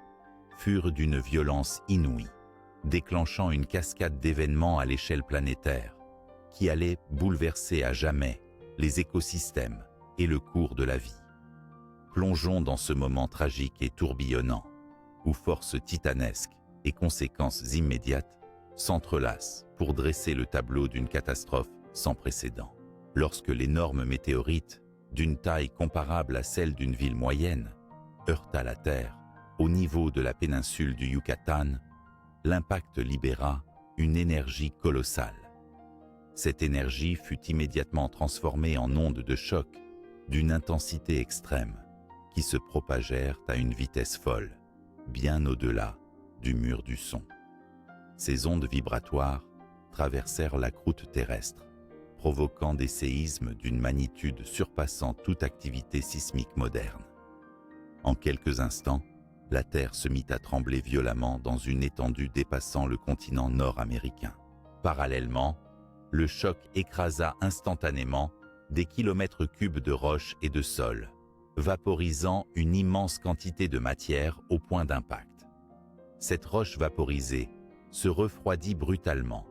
furent d'une violence inouïe, déclenchant une cascade d'événements à l'échelle planétaire qui allait bouleverser à jamais les écosystèmes et le cours de la vie. Plongeons dans ce moment tragique et tourbillonnant, où forces titanesques et conséquences immédiates s'entrelacent pour dresser le tableau d'une catastrophe sans précédent. Lorsque l'énorme météorite, d'une taille comparable à celle d'une ville moyenne, heurta la Terre au niveau de la péninsule du Yucatan, l'impact libéra une énergie colossale. Cette énergie fut immédiatement transformée en ondes de choc d'une intensité extrême qui se propagèrent à une vitesse folle, bien au-delà du mur du son. Ces ondes vibratoires traversèrent la croûte terrestre, provoquant des séismes d'une magnitude surpassant toute activité sismique moderne. En quelques instants, la Terre se mit à trembler violemment dans une étendue dépassant le continent nord-américain. Parallèlement, le choc écrasa instantanément des kilomètres cubes de roches et de sol, vaporisant une immense quantité de matière au point d'impact. Cette roche vaporisée se refroidit brutalement,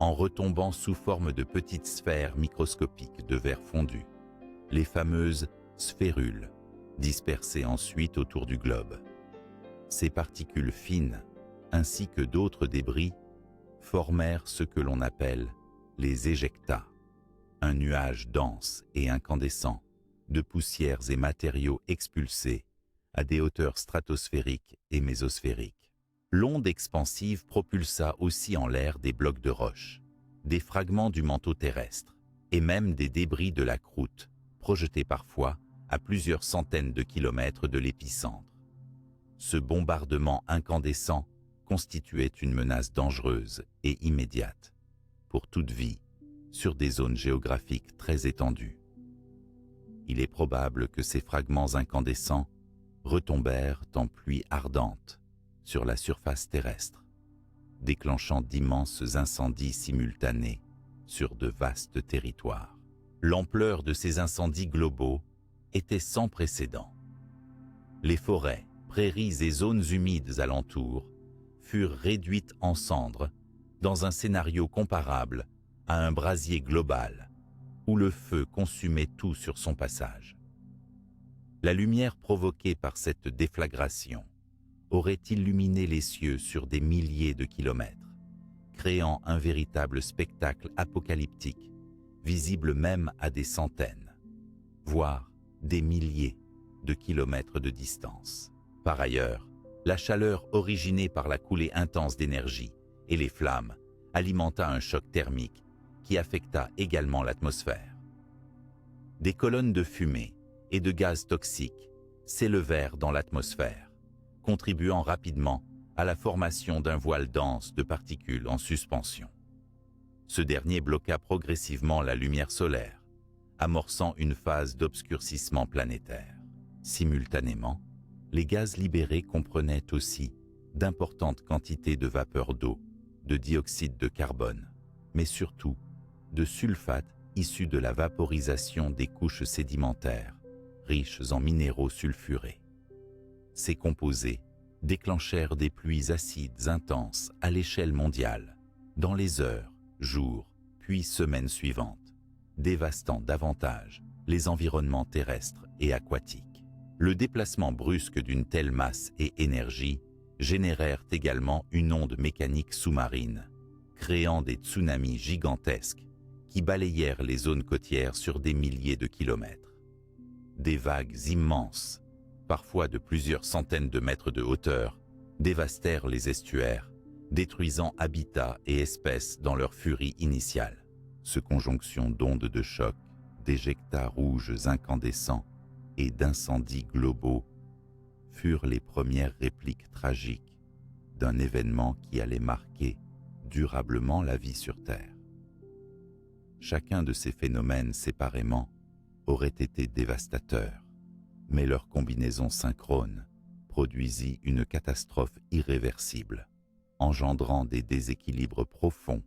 en retombant sous forme de petites sphères microscopiques de verre fondu, les fameuses sphérules, dispersées ensuite autour du globe. Ces particules fines, ainsi que d'autres débris, formèrent ce que l'on appelle les éjectats, un nuage dense et incandescent de poussières et matériaux expulsés à des hauteurs stratosphériques et mésosphériques. L'onde expansive propulsa aussi en l'air des blocs de roche, des fragments du manteau terrestre et même des débris de la croûte, projetés parfois à plusieurs centaines de kilomètres de l'épicentre. Ce bombardement incandescent constituait une menace dangereuse et immédiate pour toute vie sur des zones géographiques très étendues. Il est probable que ces fragments incandescents retombèrent en pluie ardente sur la surface terrestre, déclenchant d'immenses incendies simultanés sur de vastes territoires. L'ampleur de ces incendies globaux était sans précédent. Les forêts, prairies et zones humides alentour furent réduites en cendres dans un scénario comparable à un brasier global où le feu consumait tout sur son passage. La lumière provoquée par cette déflagration aurait illuminé les cieux sur des milliers de kilomètres, créant un véritable spectacle apocalyptique, visible même à des centaines, voire des milliers de kilomètres de distance. Par ailleurs, la chaleur originée par la coulée intense d'énergie et les flammes alimenta un choc thermique qui affecta également l'atmosphère. Des colonnes de fumée et de gaz toxiques s'élevèrent dans l'atmosphère, contribuant rapidement à la formation d'un voile dense de particules en suspension. Ce dernier bloqua progressivement la lumière solaire, amorçant une phase d'obscurcissement planétaire. Simultanément, les gaz libérés comprenaient aussi d'importantes quantités de vapeur d'eau, de dioxyde de carbone, mais surtout de sulfate issus de la vaporisation des couches sédimentaires, riches en minéraux sulfurés. Ces composés déclenchèrent des pluies acides intenses à l'échelle mondiale, dans les heures, jours, puis semaines suivantes, dévastant davantage les environnements terrestres et aquatiques. Le déplacement brusque d'une telle masse et énergie générèrent également une onde mécanique sous-marine, créant des tsunamis gigantesques qui balayèrent les zones côtières sur des milliers de kilomètres. Des vagues immenses, parfois de plusieurs centaines de mètres de hauteur, dévastèrent les estuaires, détruisant habitats et espèces dans leur furie initiale. Ce conjonction d'ondes de choc, d'éjectats rouges incandescents et d'incendies globaux furent les premières répliques tragiques d'un événement qui allait marquer durablement la vie sur Terre. Chacun de ces phénomènes séparément aurait été dévastateur, mais leur combinaison synchrone produisit une catastrophe irréversible, engendrant des déséquilibres profonds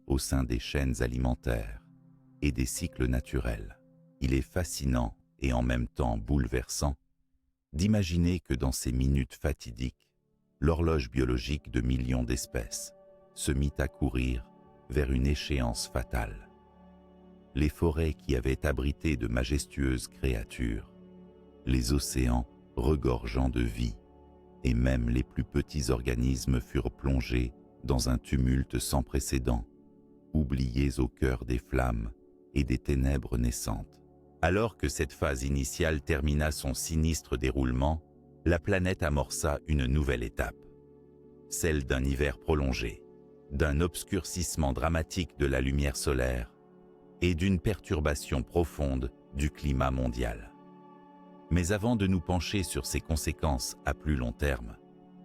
au sein des chaînes alimentaires et des cycles naturels. Il est fascinant et en même temps bouleversant d'imaginer que dans ces minutes fatidiques, l'horloge biologique de millions d'espèces se mit à courir vers une échéance fatale. Les forêts qui avaient abrité de majestueuses créatures, les océans regorgeant de vie, et même les plus petits organismes furent plongés dans un tumulte sans précédent, oubliés au cœur des flammes et des ténèbres naissantes. Alors que cette phase initiale termina son sinistre déroulement, la planète amorça une nouvelle étape, celle d'un hiver prolongé, d'un obscurcissement dramatique de la lumière solaire et d'une perturbation profonde du climat mondial. Mais avant de nous pencher sur ces conséquences à plus long terme,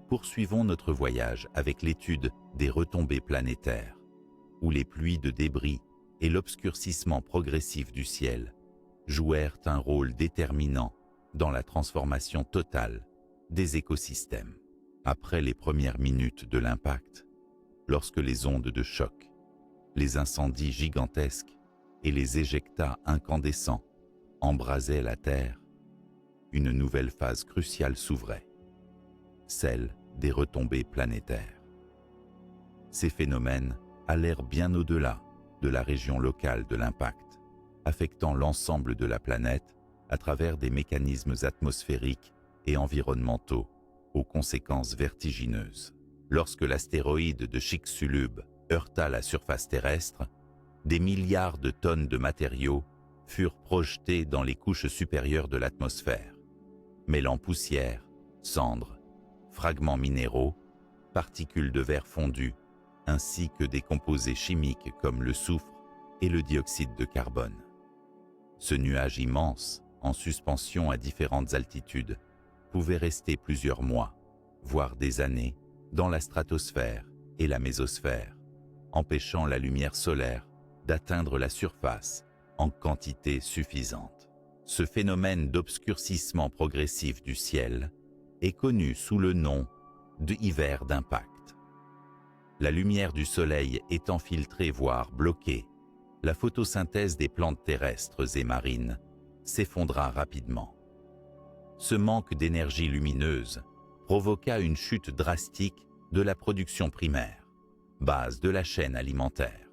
poursuivons notre voyage avec l'étude des retombées planétaires, où les pluies de débris et l'obscurcissement progressif du ciel jouèrent un rôle déterminant dans la transformation totale des écosystèmes. Après les premières minutes de l'impact, lorsque les ondes de choc, les incendies gigantesques et les éjectats incandescents embrasaient la Terre, une nouvelle phase cruciale s'ouvrait, celle des retombées planétaires. Ces phénomènes allèrent bien au-delà de la région locale de l'impact, affectant l'ensemble de la planète à travers des mécanismes atmosphériques et environnementaux aux conséquences vertigineuses. Lorsque l'astéroïde de Chicxulub heurta la surface terrestre, des milliards de tonnes de matériaux furent projetés dans les couches supérieures de l'atmosphère, mêlant poussière, cendres, fragments minéraux, particules de verre fondu, ainsi que des composés chimiques comme le soufre et le dioxyde de carbone. Ce nuage immense, en suspension à différentes altitudes, pouvait rester plusieurs mois, voire des années, dans la stratosphère et la mésosphère, empêchant la lumière solaire d'atteindre la surface en quantité suffisante. Ce phénomène d'obscurcissement progressif du ciel est connu sous le nom de hiver d'impact. La lumière du soleil étant filtrée voire bloquée, la photosynthèse des plantes terrestres et marines s'effondra rapidement. ce manque d'énergie lumineuse provoqua une chute drastique de la production primaire, base de la chaîne alimentaire.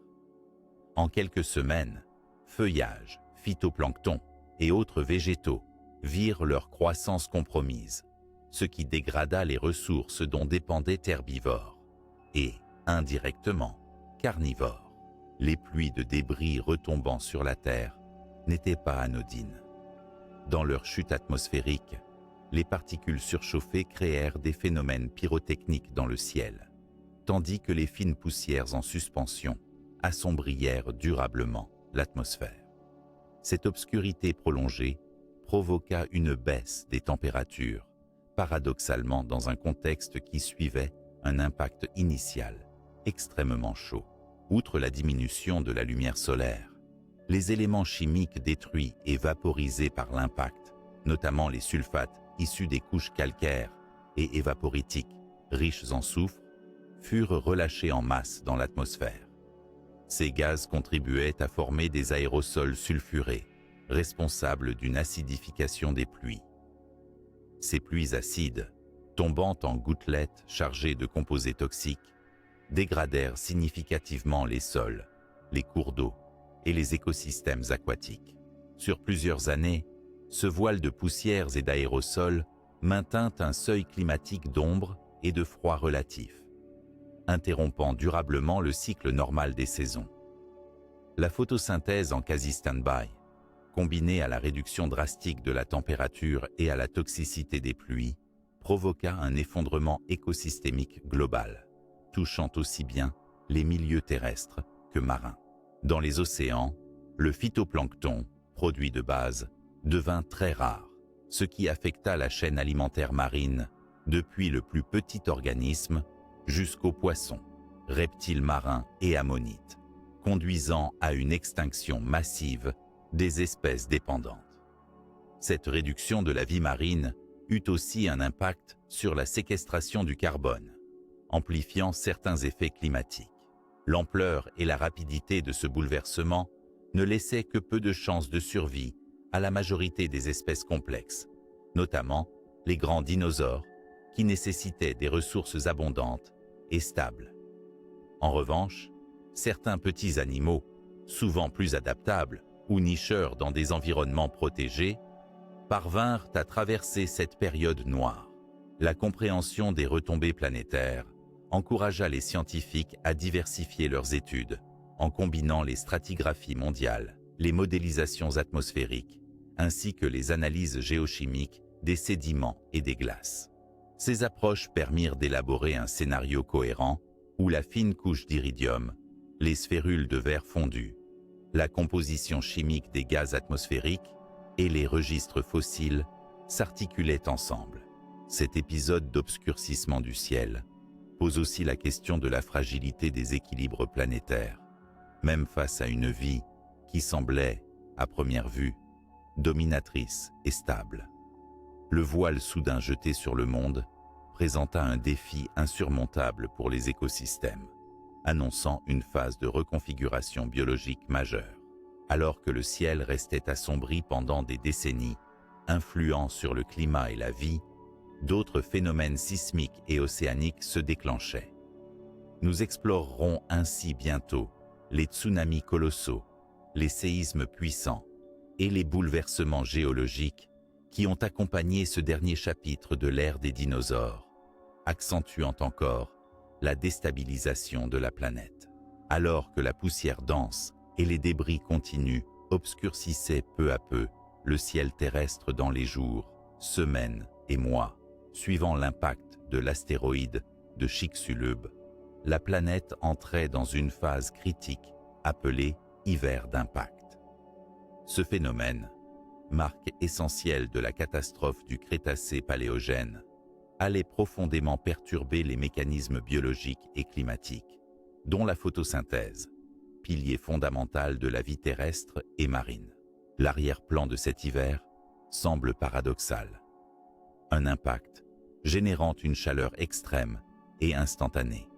En quelques semaines, feuillage, phytoplancton et autres végétaux virent leur croissance compromise, ce qui dégrada les ressources dont dépendaient herbivores et, indirectement, carnivores. Les pluies de débris retombant sur la Terre n'étaient pas anodines. Dans leur chute atmosphérique, les particules surchauffées créèrent des phénomènes pyrotechniques dans le ciel, tandis que les fines poussières en suspension assombrèrent durablement l'atmosphère. Cette obscurité prolongée provoqua une baisse des températures, paradoxalement dans un contexte qui suivait un impact initial extrêmement chaud. Outre la diminution de la lumière solaire, les éléments chimiques détruits et vaporisés par l'impact, notamment les sulfates issus des couches calcaires et évaporitiques riches en soufre, furent relâchés en masse dans l'atmosphère. Ces gaz contribuaient à former des aérosols sulfurés, responsables d'une acidification des pluies. Ces pluies acides, tombant en gouttelettes chargées de composés toxiques, dégradèrent significativement les sols, les cours d'eau et les écosystèmes aquatiques. Sur plusieurs années, ce voile de poussières et d'aérosols maintint un seuil climatique d'ombre et de froid relatif, interrompant durablement le cycle normal des saisons. La photosynthèse en quasi-stand-by, combinée à la réduction drastique de la température et à la toxicité des pluies, provoqua un effondrement écosystémique global, touchant aussi bien les milieux terrestres que marins. Dans les océans, le phytoplancton, produit de base, devint très rare, ce qui affecta la chaîne alimentaire marine, depuis le plus petit organisme jusqu'aux poissons, reptiles marins et ammonites, conduisant à une extinction massive des espèces dépendantes. Cette réduction de la vie marine eut aussi un impact sur la séquestration du carbone, amplifiant certains effets climatiques. L'ampleur et la rapidité de ce bouleversement ne laissaient que peu de chances de survie à la majorité des espèces complexes, notamment les grands dinosaures qui nécessitaient des ressources abondantes et stables. En revanche, certains petits animaux, souvent plus adaptables ou nicheurs dans des environnements protégés, parvinrent à traverser cette période noire. La compréhension des retombées planétaires encouragea les scientifiques à diversifier leurs études en combinant les stratigraphies mondiales, les modélisations atmosphériques, ainsi que les analyses géochimiques des sédiments et des glaces. Ces approches permirent d'élaborer un scénario cohérent où la fine couche d'iridium, les sphérules de verre fondu, la composition chimique des gaz atmosphériques et les registres fossiles s'articulaient ensemble. Cet épisode d'obscurcissement du ciel pose aussi la question de la fragilité des équilibres planétaires, même face à une vie qui semblait, à première vue, dominatrice et stable. Le voile soudain jeté sur le monde présenta un défi insurmontable pour les écosystèmes, annonçant une phase de reconfiguration biologique majeure. Alors que le ciel restait assombri pendant des décennies, influant sur le climat et la vie, d'autres phénomènes sismiques et océaniques se déclenchaient. Nous explorerons ainsi bientôt les tsunamis colossaux, les séismes puissants et les bouleversements géologiques qui ont accompagné ce dernier chapitre de l'ère des dinosaures, accentuant encore la déstabilisation de la planète. Alors que la poussière dense et les débris continus obscurcissaient peu à peu le ciel terrestre dans les jours, semaines et mois, suivant l'impact de l'astéroïde de Chicxulub, la planète entrait dans une phase critique appelée hiver d'impact. Ce phénomène, marque essentielle de la catastrophe du Crétacé-Paléogène, allait profondément perturber les mécanismes biologiques et climatiques, dont la photosynthèse, pilier fondamental de la vie terrestre et marine. L'arrière-plan de cet hiver semble paradoxal. Un impact générant une chaleur extrême et instantanée,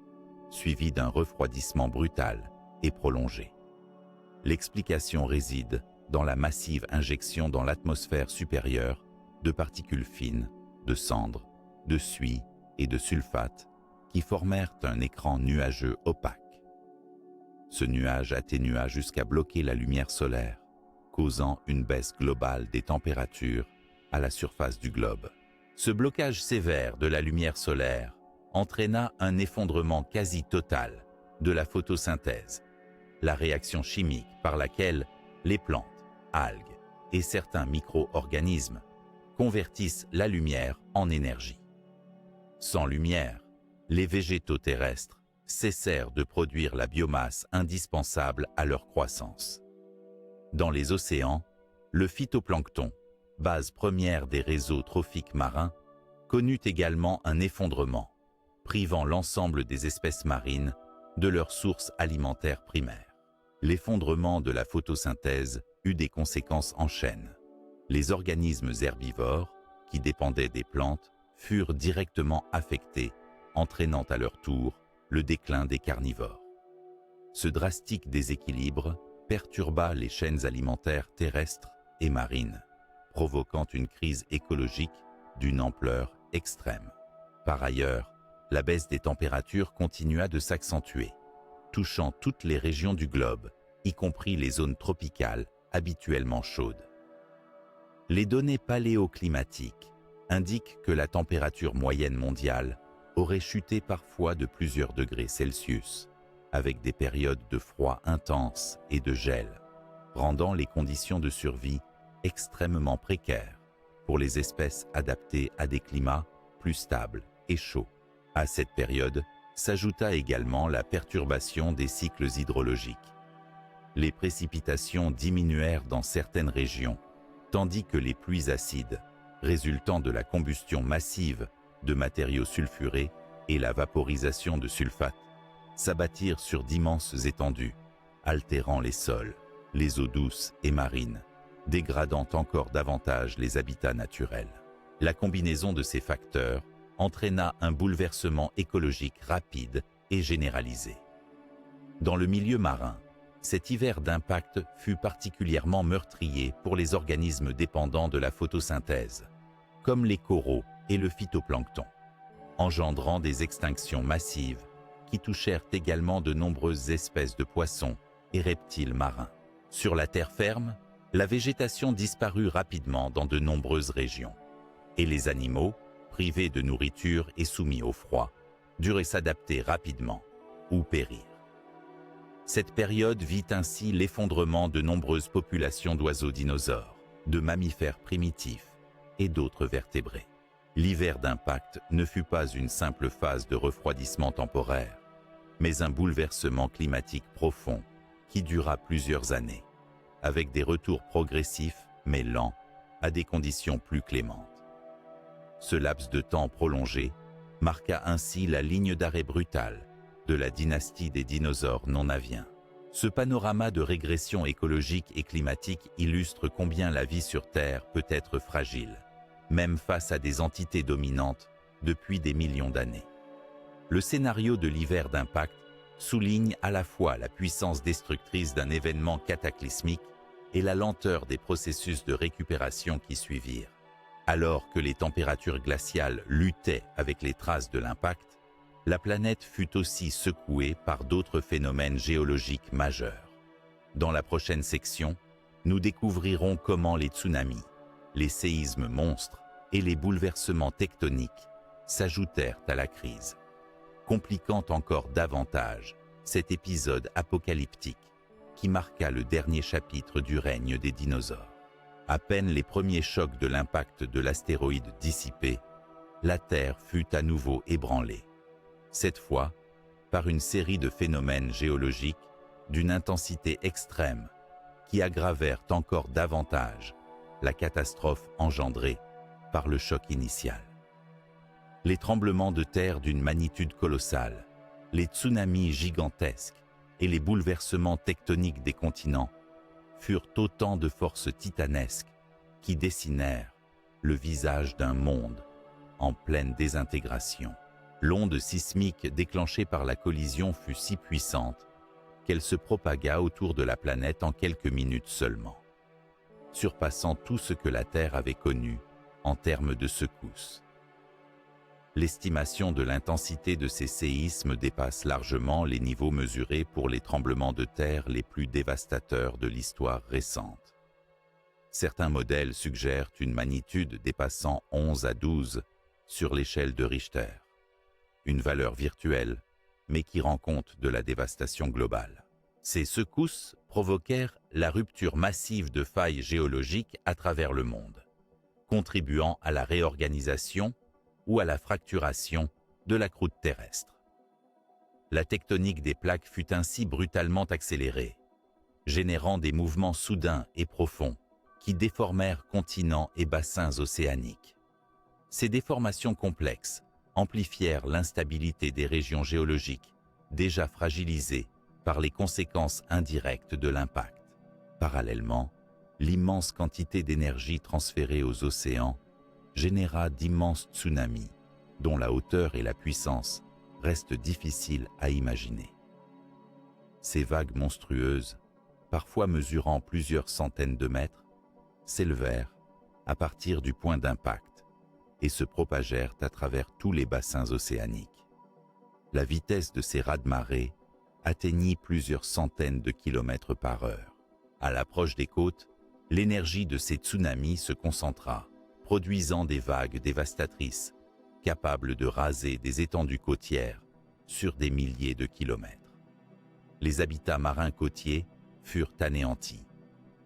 suivi d'un refroidissement brutal et prolongé. L'explication réside dans la massive injection dans l'atmosphère supérieure de particules fines, de cendres, de suie et de sulfate qui formèrent un écran nuageux opaque. Ce nuage atténua jusqu'à bloquer la lumière solaire, causant une baisse globale des températures à la surface du globe. Ce blocage sévère de la lumière solaire entraîna un effondrement quasi total de la photosynthèse, la réaction chimique par laquelle les plantes, algues et certains micro-organismes convertissent la lumière en énergie. Sans lumière, les végétaux terrestres cessèrent de produire la biomasse indispensable à leur croissance. Dans les océans, le phytoplancton, base première des réseaux trophiques marins, connut également un effondrement, privant l'ensemble des espèces marines de leurs sources alimentaires primaires. L'effondrement de la photosynthèse eut des conséquences en chaîne. Les organismes herbivores, qui dépendaient des plantes, furent directement affectés, entraînant à leur tour le déclin des carnivores. Ce drastique déséquilibre perturba les chaînes alimentaires terrestres et marines, provoquant une crise écologique d'une ampleur extrême. Par ailleurs, la baisse des températures continua de s'accentuer, touchant toutes les régions du globe, y compris les zones tropicales habituellement chaudes. Les données paléoclimatiques indiquent que la température moyenne mondiale aurait chuté parfois de plusieurs degrés Celsius, avec des périodes de froid intense et de gel, rendant les conditions de survie extrêmement précaires pour les espèces adaptées à des climats plus stables et chauds. À cette période s'ajouta également la perturbation des cycles hydrologiques. Les précipitations diminuèrent dans certaines régions, tandis que les pluies acides, résultant de la combustion massive de matériaux sulfurés et la vaporisation de sulfate, s'abattirent sur d'immenses étendues, altérant les sols, les eaux douces et marines, dégradant encore davantage les habitats naturels. La combinaison de ces facteurs entraîna un bouleversement écologique rapide et généralisé. Dans le milieu marin, cet hiver d'impact fut particulièrement meurtrier pour les organismes dépendants de la photosynthèse, comme les coraux et le phytoplancton, engendrant des extinctions massives qui touchèrent également de nombreuses espèces de poissons et reptiles marins. Sur la terre ferme, la végétation disparut rapidement dans de nombreuses régions, et les animaux, privés de nourriture et soumis au froid, durent s'adapter rapidement ou périr. Cette période vit ainsi l'effondrement de nombreuses populations d'oiseaux dinosaures, de mammifères primitifs et d'autres vertébrés. L'hiver d'impact ne fut pas une simple phase de refroidissement temporaire, mais un bouleversement climatique profond qui dura plusieurs années, avec des retours progressifs mais lents à des conditions plus clémentes. Ce laps de temps prolongé marqua ainsi la ligne d'arrêt brutale de la dynastie des dinosaures non-aviens. Ce panorama de régression écologique et climatique illustre combien la vie sur Terre peut être fragile, même face à des entités dominantes depuis des millions d'années. Le scénario de l'hiver d'impact souligne à la fois la puissance destructrice d'un événement cataclysmique et la lenteur des processus de récupération qui suivirent. Alors que les températures glaciales luttaient avec les traces de l'impact, la planète fut aussi secouée par d'autres phénomènes géologiques majeurs. Dans la prochaine section, nous découvrirons comment les tsunamis, les séismes monstres et les bouleversements tectoniques s'ajoutèrent à la crise, compliquant encore davantage cet épisode apocalyptique qui marqua le dernier chapitre du règne des dinosaures. À peine les premiers chocs de l'impact de l'astéroïde dissipés, la Terre fut à nouveau ébranlée. Cette fois, par une série de phénomènes géologiques d'une intensité extrême qui aggravèrent encore davantage la catastrophe engendrée par le choc initial. Les tremblements de terre d'une magnitude colossale, les tsunamis gigantesques et les bouleversements tectoniques des continents furent autant de forces titanesques qui dessinèrent le visage d'un monde en pleine désintégration. L'onde sismique déclenchée par la collision fut si puissante qu'elle se propagua autour de la planète en quelques minutes seulement, surpassant tout ce que la Terre avait connu en termes de secousses. L'estimation de l'intensité de ces séismes dépasse largement les niveaux mesurés pour les tremblements de terre les plus dévastateurs de l'histoire récente. Certains modèles suggèrent une magnitude dépassant 11 à 12 sur l'échelle de Richter, une valeur virtuelle, mais qui rend compte de la dévastation globale. Ces secousses provoquèrent la rupture massive de failles géologiques à travers le monde, contribuant à la réorganisation ou à la fracturation de la croûte terrestre. La tectonique des plaques fut ainsi brutalement accélérée, générant des mouvements soudains et profonds qui déformèrent continents et bassins océaniques. Ces déformations complexes amplifièrent l'instabilité des régions géologiques déjà fragilisées par les conséquences indirectes de l'impact. Parallèlement, l'immense quantité d'énergie transférée aux océans généra d'immenses tsunamis, dont la hauteur et la puissance restent difficiles à imaginer. Ces vagues monstrueuses, parfois mesurant plusieurs centaines de mètres, s'élevèrent à partir du point d'impact et se propagèrent à travers tous les bassins océaniques. La vitesse de ces raz-de-marée atteignit plusieurs centaines de kilomètres par heure. À l'approche des côtes, l'énergie de ces tsunamis se concentra, produisant des vagues dévastatrices, capables de raser des étendues côtières sur des milliers de kilomètres. Les habitats marins côtiers furent anéantis,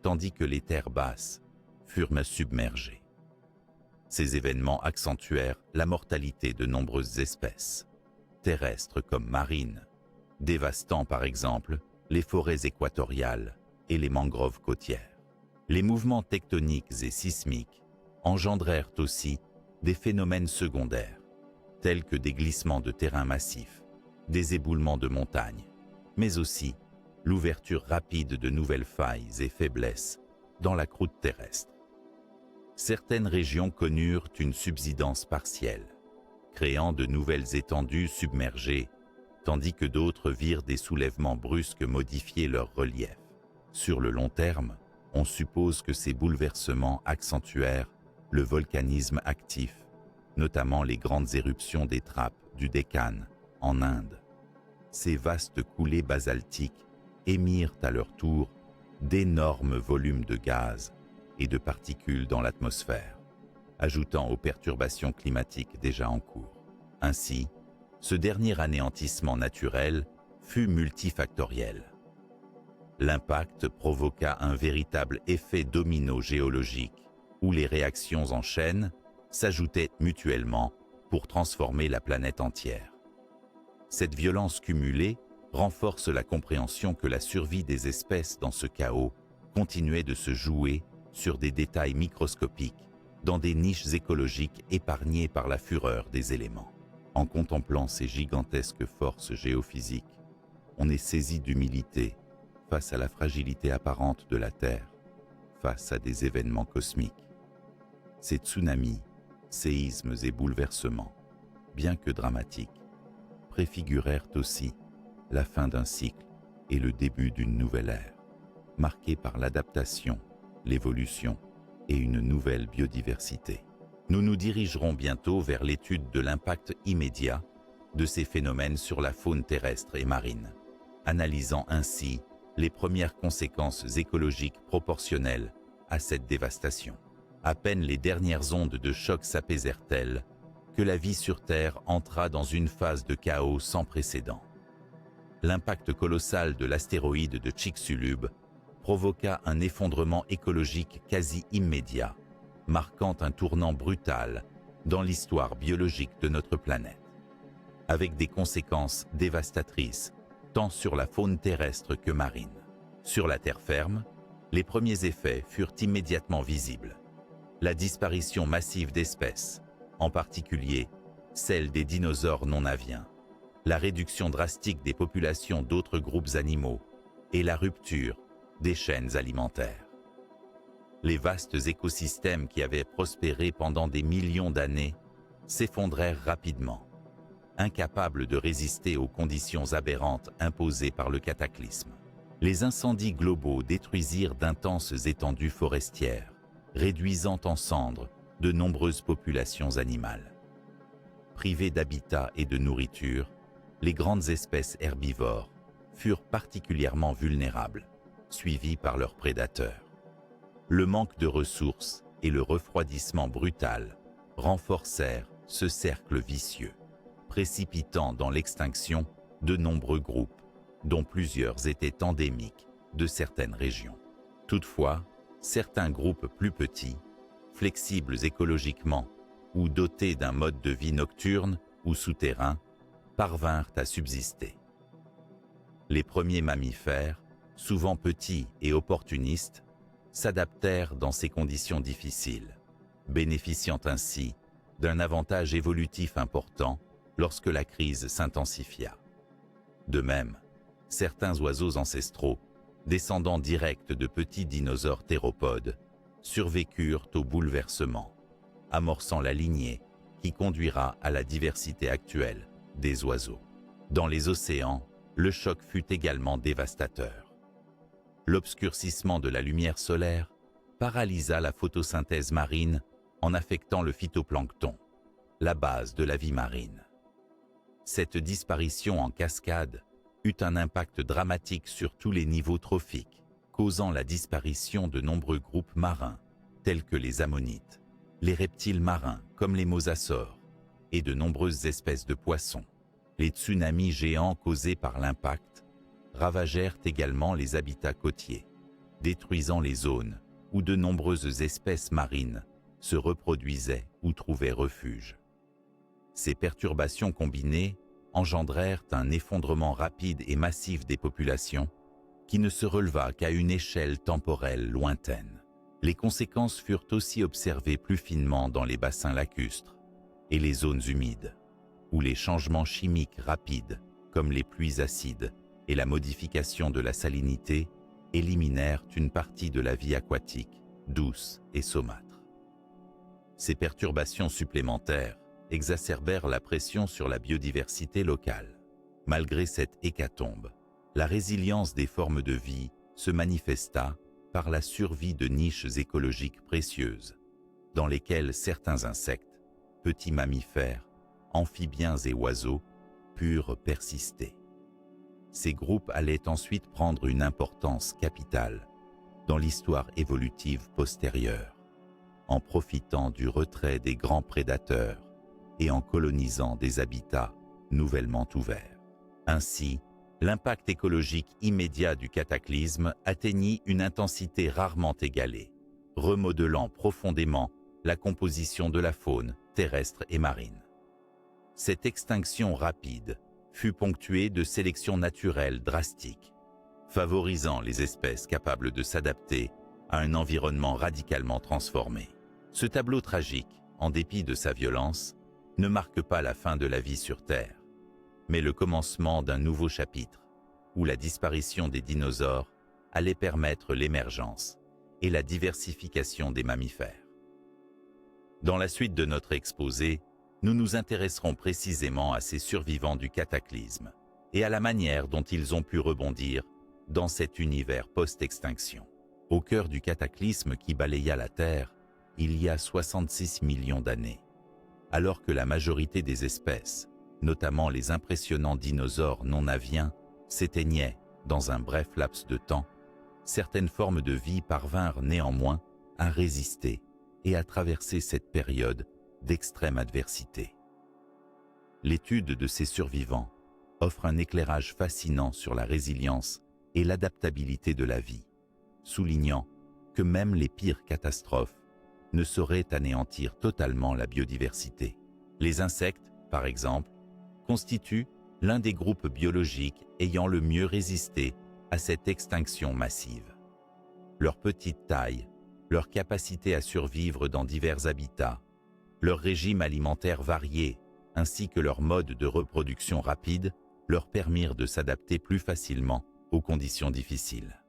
tandis que les terres basses furent submergées. Ces événements accentuèrent la mortalité de nombreuses espèces, terrestres comme marines, dévastant par exemple les forêts équatoriales et les mangroves côtières. Les mouvements tectoniques et sismiques engendrèrent aussi des phénomènes secondaires, tels que des glissements de terrain massifs, des éboulements de montagnes, mais aussi l'ouverture rapide de nouvelles failles et faiblesses dans la croûte terrestre. Certaines régions connurent une subsidence partielle, créant de nouvelles étendues submergées, tandis que d'autres virent des soulèvements brusques modifier leur relief. Sur le long terme, on suppose que ces bouleversements accentuèrent le volcanisme actif, notamment les grandes éruptions des trappes du Deccan en Inde. Ces vastes coulées basaltiques émirent à leur tour d'énormes volumes de gaz et de particules dans l'atmosphère, ajoutant aux perturbations climatiques déjà en cours. Ainsi, ce dernier anéantissement naturel fut multifactoriel. L'impact provoqua un véritable effet domino géologique où les réactions en chaîne s'ajoutaient mutuellement pour transformer la planète entière. Cette violence cumulée renforce la compréhension que la survie des espèces dans ce chaos continuait de se jouer sur des détails microscopiques, dans des niches écologiques épargnées par la fureur des éléments. En contemplant ces gigantesques forces géophysiques, on est saisi d'humilité face à la fragilité apparente de la Terre, face à des événements cosmiques. Ces tsunamis, séismes et bouleversements, bien que dramatiques, préfigurèrent aussi la fin d'un cycle et le début d'une nouvelle ère, marquée par l'adaptation, l'évolution et une nouvelle biodiversité. Nous nous dirigerons bientôt vers l'étude de l'impact immédiat de ces phénomènes sur la faune terrestre et marine, analysant ainsi les premières conséquences écologiques proportionnelles à cette dévastation. À peine les dernières ondes de choc s'apaisèrent-elles que la vie sur Terre entra dans une phase de chaos sans précédent. L'impact colossal de l'astéroïde de Chicxulub provoqua un effondrement écologique quasi immédiat, marquant un tournant brutal dans l'histoire biologique de notre planète, avec des conséquences dévastatrices tant sur la faune terrestre que marine. Sur la terre ferme, les premiers effets furent immédiatement visibles. La disparition massive d'espèces, en particulier celle des dinosaures non aviens, la réduction drastique des populations d'autres groupes animaux et la rupture des chaînes alimentaires. Les vastes écosystèmes qui avaient prospéré pendant des millions d'années s'effondrèrent rapidement, incapables de résister aux conditions aberrantes imposées par le cataclysme. Les incendies globaux détruisirent d'intenses étendues forestières, réduisant en cendres de nombreuses populations animales. Privées d'habitat et de nourriture, les grandes espèces herbivores furent particulièrement vulnérables, suivies par leurs prédateurs. Le manque de ressources et le refroidissement brutal renforcèrent ce cercle vicieux, précipitant dans l'extinction de nombreux groupes, dont plusieurs étaient endémiques de certaines régions. Toutefois, certains groupes plus petits, flexibles écologiquement ou dotés d'un mode de vie nocturne ou souterrain, parvinrent à subsister. Les premiers mammifères, souvent petits et opportunistes, s'adaptèrent dans ces conditions difficiles, bénéficiant ainsi d'un avantage évolutif important lorsque la crise s'intensifia. De même, certains oiseaux ancestraux, descendants directs de petits dinosaures théropodes, survécurent au bouleversement, amorçant la lignée qui conduira à la diversité actuelle des oiseaux. Dans les océans, le choc fut également dévastateur. L'obscurcissement de la lumière solaire paralysa la photosynthèse marine en affectant le phytoplancton, la base de la vie marine. Cette disparition en cascade eut un impact dramatique sur tous les niveaux trophiques, causant la disparition de nombreux groupes marins, tels que les ammonites, les reptiles marins comme les mosasaures, et de nombreuses espèces de poissons. Les tsunamis géants causés par l'impact ravagèrent également les habitats côtiers, détruisant les zones où de nombreuses espèces marines se reproduisaient ou trouvaient refuge. Ces perturbations combinées engendrèrent un effondrement rapide et massif des populations qui ne se releva qu'à une échelle temporelle lointaine. Les conséquences furent aussi observées plus finement dans les bassins lacustres et les zones humides, où les changements chimiques rapides, comme les pluies acides et la modification de la salinité, éliminèrent une partie de la vie aquatique, douce et saumâtre. Ces perturbations supplémentaires exacerbèrent la pression sur la biodiversité locale. Malgré cette hécatombe, la résilience des formes de vie se manifesta par la survie de niches écologiques précieuses, dans lesquelles certains insectes, petits mammifères, amphibiens et oiseaux purent persister. Ces groupes allaient ensuite prendre une importance capitale dans l'histoire évolutive postérieure, en profitant du retrait des grands prédateurs et en colonisant des habitats nouvellement ouverts. Ainsi, l'impact écologique immédiat du cataclysme atteignit une intensité rarement égalée, remodelant profondément la composition de la faune terrestre et marine. Cette extinction rapide fut ponctuée de sélection naturelle drastique, favorisant les espèces capables de s'adapter à un environnement radicalement transformé. Ce tableau tragique, en dépit de sa violence, ne marque pas la fin de la vie sur Terre, mais le commencement d'un nouveau chapitre, où la disparition des dinosaures allait permettre l'émergence et la diversification des mammifères. Dans la suite de notre exposé, nous nous intéresserons précisément à ces survivants du cataclysme et à la manière dont ils ont pu rebondir dans cet univers post-extinction. Au cœur du cataclysme qui balaya la Terre, il y a 66 millions d'années. Alors que la majorité des espèces, notamment les impressionnants dinosaures non-aviens, s'éteignaient dans un bref laps de temps, certaines formes de vie parvinrent néanmoins à résister et à traverser cette période d'extrême adversité. L'étude de ces survivants offre un éclairage fascinant sur la résilience et l'adaptabilité de la vie, soulignant que même les pires catastrophes ne sauraient anéantir totalement la biodiversité. Les insectes, par exemple, constituent l'un des groupes biologiques ayant le mieux résisté à cette extinction massive. Leur petite taille, leur capacité à survivre dans divers habitats, leur régime alimentaire varié, ainsi que leur mode de reproduction rapide, leur permirent de s'adapter plus facilement aux conditions difficiles.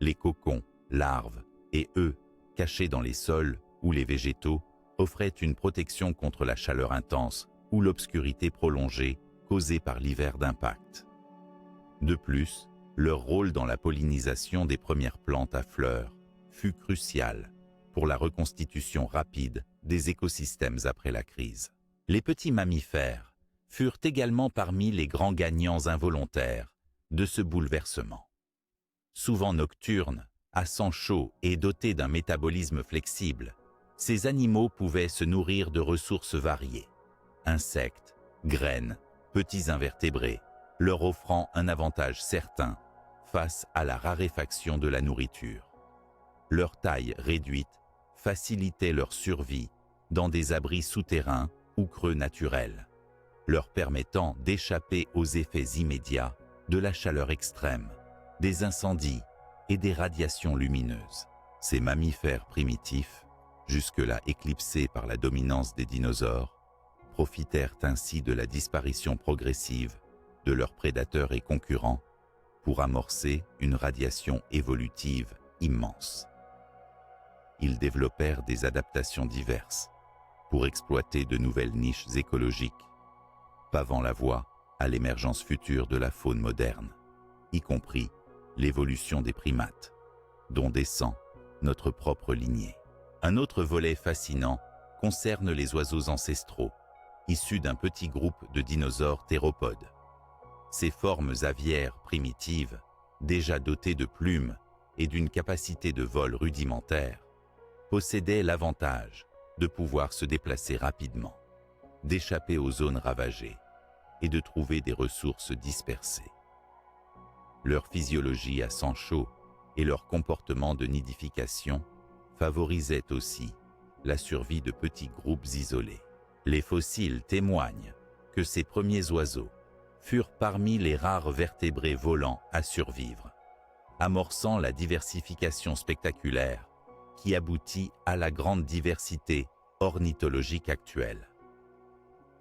Les cocons, larves et œufs cachés dans les sols ou les végétaux offraient une protection contre la chaleur intense ou l'obscurité prolongée causée par l'hiver d'impact. De plus, leur rôle dans la pollinisation des premières plantes à fleurs fut crucial pour la reconstitution rapide des écosystèmes après la crise. Les petits mammifères furent également parmi les grands gagnants involontaires de ce bouleversement. Souvent nocturnes, à sang chaud et dotés d'un métabolisme flexible, ces animaux pouvaient se nourrir de ressources variées, insectes, graines, petits invertébrés, leur offrant un avantage certain face à la raréfaction de la nourriture. Leur taille réduite facilitait leur survie dans des abris souterrains ou creux naturels, leur permettant d'échapper aux effets immédiats de la chaleur extrême, des incendies et des radiations lumineuses. Ces mammifères primitifs, jusque-là éclipsés par la dominance des dinosaures, profitèrent ainsi de la disparition progressive de leurs prédateurs et concurrents pour amorcer une radiation évolutive immense. Ils développèrent des adaptations diverses pour exploiter de nouvelles niches écologiques, pavant la voie à l'émergence future de la faune moderne, y compris l'évolution des primates, dont descend notre propre lignée. Un autre volet fascinant concerne les oiseaux ancestraux, issus d'un petit groupe de dinosaures théropodes. Ces formes aviaires primitives, déjà dotées de plumes et d'une capacité de vol rudimentaire, possédaient l'avantage de pouvoir se déplacer rapidement, d'échapper aux zones ravagées et de trouver des ressources dispersées. Leur physiologie à sang chaud et leur comportement de nidification favorisaient aussi la survie de petits groupes isolés. Les fossiles témoignent que ces premiers oiseaux furent parmi les rares vertébrés volants à survivre, amorçant la diversification spectaculaire qui aboutit à la grande diversité ornithologique actuelle.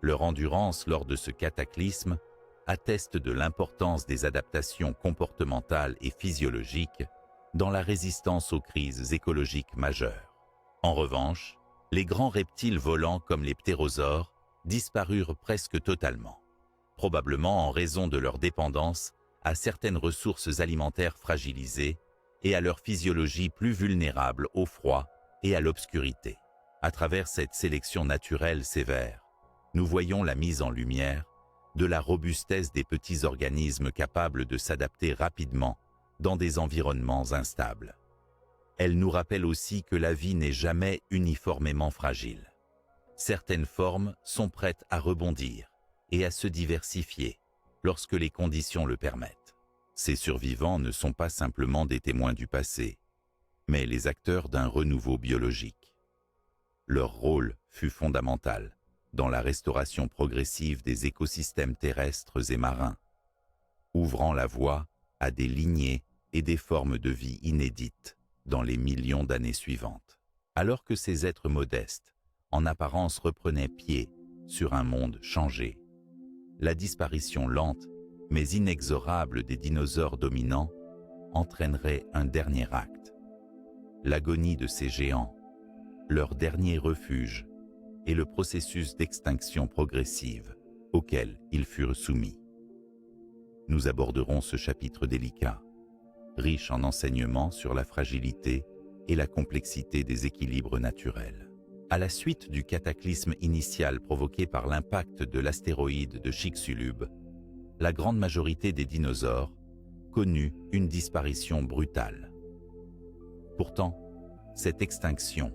Leur endurance lors de ce cataclysme atteste de l'importance des adaptations comportementales et physiologiques dans la résistance aux crises écologiques majeures. En revanche, les grands reptiles volants comme les ptérosaures disparurent presque totalement, probablement en raison de leur dépendance à certaines ressources alimentaires fragilisées et à leur physiologie plus vulnérable au froid et à l'obscurité. À travers cette sélection naturelle sévère, nous voyons la mise en lumière de la robustesse des petits organismes capables de s'adapter rapidement dans des environnements instables. Elle nous rappelle aussi que la vie n'est jamais uniformément fragile. Certaines formes sont prêtes à rebondir et à se diversifier lorsque les conditions le permettent. Ces survivants ne sont pas simplement des témoins du passé, mais les acteurs d'un renouveau biologique. Leur rôle fut fondamental dans la restauration progressive des écosystèmes terrestres et marins, ouvrant la voie à des lignées et des formes de vie inédites dans les millions d'années suivantes. Alors que ces êtres modestes, en apparence, reprenaient pied sur un monde changé, la disparition lente mais inexorable des dinosaures dominants entraînerait un dernier acte. L'agonie de ces géants, leur dernier refuge et le processus d'extinction progressive auquel ils furent soumis. Nous aborderons ce chapitre délicat, riche en enseignements sur la fragilité et la complexité des équilibres naturels. À la suite du cataclysme initial provoqué par l'impact de l'astéroïde de Chicxulub, la grande majorité des dinosaures connut une disparition brutale. Pourtant, cette extinction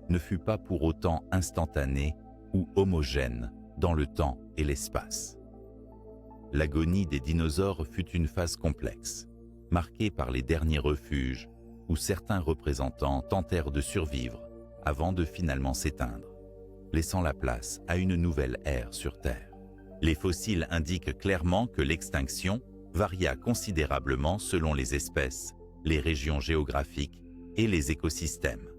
ne fut pas pour autant instantanée ou homogène dans le temps et l'espace. L'agonie des dinosaures fut une phase complexe, marquée par les derniers refuges où certains représentants tentèrent de survivre avant de finalement s'éteindre, laissant la place à une nouvelle ère sur Terre. Les fossiles indiquent clairement que l'extinction varia considérablement selon les espèces, les régions géographiques et les écosystèmes.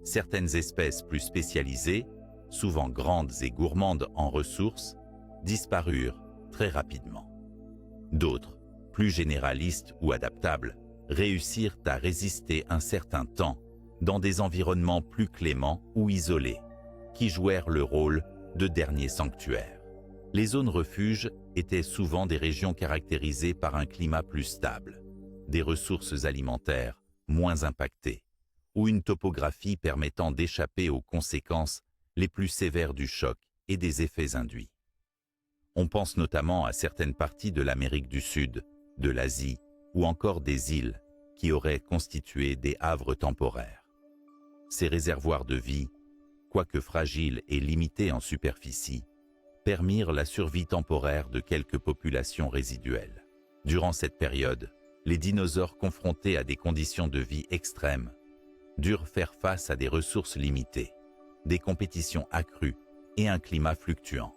Certaines espèces plus spécialisées, souvent grandes et gourmandes en ressources, disparurent très rapidement. D'autres, plus généralistes ou adaptables, réussirent à résister un certain temps dans des environnements plus cléments ou isolés, qui jouèrent le rôle de derniers sanctuaires. Les zones refuges étaient souvent des régions caractérisées par un climat plus stable, des ressources alimentaires moins impactées, ou une topographie permettant d'échapper aux conséquences les plus sévères du choc et des effets induits. On pense notamment à certaines parties de l'Amérique du Sud, de l'Asie ou encore des îles qui auraient constitué des havres temporaires. Ces réservoirs de vie, quoique fragiles et limités en superficie, permirent la survie temporaire de quelques populations résiduelles. Durant cette période, les dinosaures confrontés à des conditions de vie extrêmes durent faire face à des ressources limitées, des compétitions accrues et un climat fluctuant.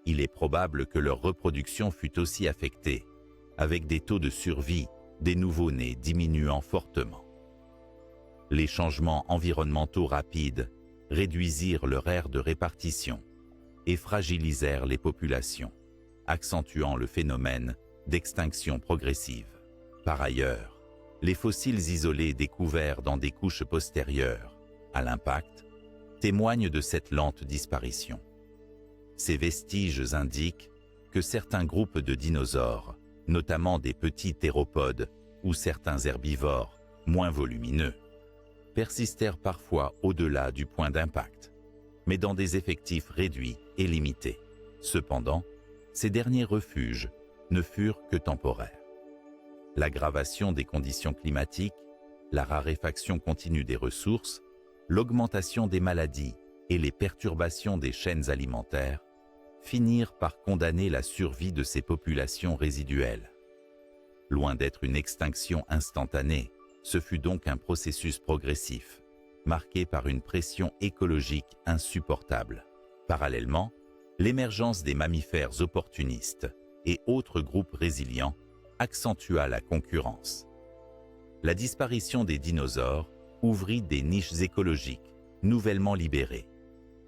Il est probable que leur reproduction fut aussi affectée, avec des taux de survie des nouveau-nés diminuant fortement. Les changements environnementaux rapides réduisirent leur aire de répartition et fragilisèrent les populations, accentuant le phénomène d'extinction progressive. Par ailleurs, les fossiles isolés découverts dans des couches postérieures à l'impact témoignent de cette lente disparition. Ces vestiges indiquent que certains groupes de dinosaures, notamment des petits théropodes ou certains herbivores moins volumineux, persistèrent parfois au-delà du point d'impact, mais dans des effectifs réduits et limités. Cependant, ces derniers refuges ne furent que temporaires. L'aggravation des conditions climatiques, la raréfaction continue des ressources, l'augmentation des maladies et les perturbations des chaînes alimentaires finirent par condamner la survie de ces populations résiduelles. Loin d'être une extinction instantanée, ce fut donc un processus progressif, marqué par une pression écologique insupportable. Parallèlement, l'émergence des mammifères opportunistes et autres groupes résilients accentua la concurrence. La disparition des dinosaures ouvrit des niches écologiques nouvellement libérées,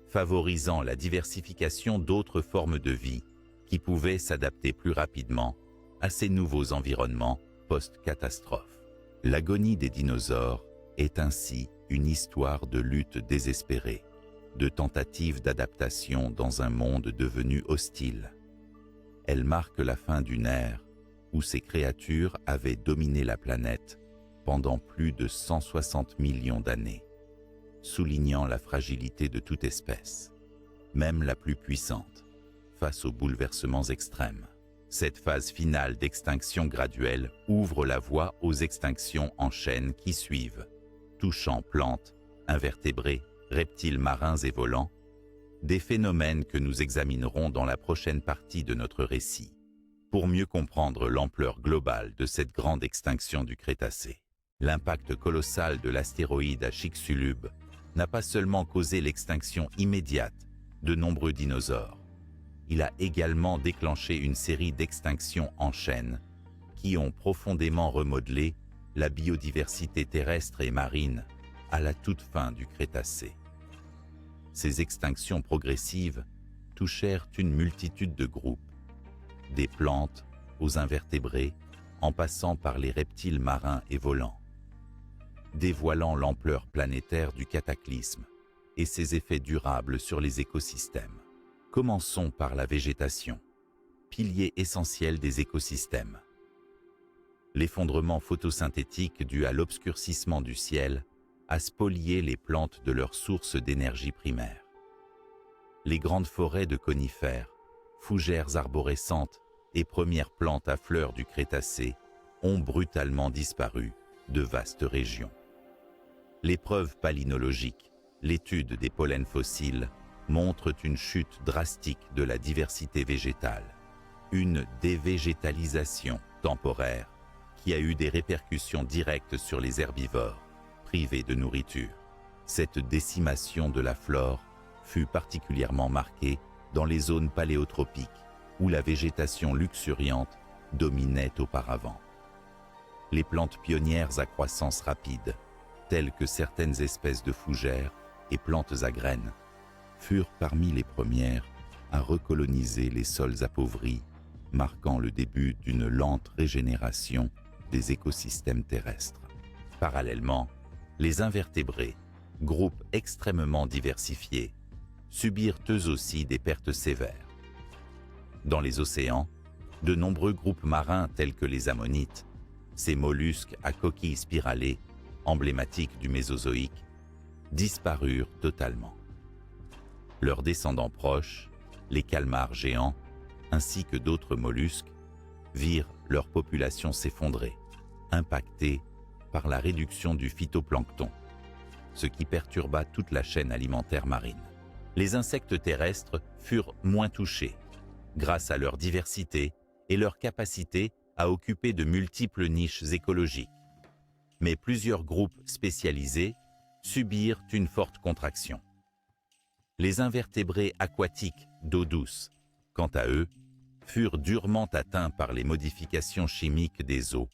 favorisant la diversification d'autres formes de vie qui pouvaient s'adapter plus rapidement à ces nouveaux environnements post-catastrophe. L'agonie des dinosaures est ainsi une histoire de lutte désespérée, de tentatives d'adaptation dans un monde devenu hostile. Elle marque la fin d'une ère où ces créatures avaient dominé la planète pendant plus de 160 millions d'années, soulignant la fragilité de toute espèce, même la plus puissante, face aux bouleversements extrêmes. Cette phase finale d'extinction graduelle ouvre la voie aux extinctions en chaîne qui suivent, touchant plantes, invertébrés, reptiles marins et volants, des phénomènes que nous examinerons dans la prochaine partie de notre récit, pour mieux comprendre l'ampleur globale de cette grande extinction du Crétacé. L'impact colossal de l'astéroïde à Chicxulub n'a pas seulement causé l'extinction immédiate de nombreux dinosaures, il a également déclenché une série d'extinctions en chaîne qui ont profondément remodelé la biodiversité terrestre et marine à la toute fin du Crétacé. Ces extinctions progressives touchèrent une multitude de groupes, des plantes aux invertébrés, en passant par les reptiles marins et volants, dévoilant l'ampleur planétaire du cataclysme et ses effets durables sur les écosystèmes. Commençons par la végétation, pilier essentiel des écosystèmes. L'effondrement photosynthétique dû à l'obscurcissement du ciel a spolié les plantes de leur source d'énergie primaire. Les grandes forêts de conifères, fougères arborescentes et premières plantes à fleurs du Crétacé ont brutalement disparu de vastes régions. Les preuves palynologiques, l'étude des pollens fossiles, montrent une chute drastique de la diversité végétale, une dévégétalisation temporaire qui a eu des répercussions directes sur les herbivores, privés de nourriture. Cette décimation de la flore fut particulièrement marquée dans les zones paléotropiques où la végétation luxuriante dominait auparavant. Les plantes pionnières à croissance rapide, telles que certaines espèces de fougères et plantes à graines, furent parmi les premières à recoloniser les sols appauvris, marquant le début d'une lente régénération des écosystèmes terrestres. Parallèlement, les invertébrés, groupe extrêmement diversifié, subirent eux aussi des pertes sévères. Dans les océans, de nombreux groupes marins tels que les ammonites, ces mollusques à coquilles spiralées, emblématiques du Mésozoïque, disparurent totalement. Leurs descendants proches, les calmars géants, ainsi que d'autres mollusques, virent leur population s'effondrer, impactée par la réduction du phytoplancton, ce qui perturba toute la chaîne alimentaire marine. Les insectes terrestres furent moins touchés, grâce à leur diversité et leur capacité à occuper de multiples niches écologiques. Mais plusieurs groupes spécialisés subirent une forte contraction. Les invertébrés aquatiques d'eau douce, quant à eux, furent durement atteints par les modifications chimiques des eaux,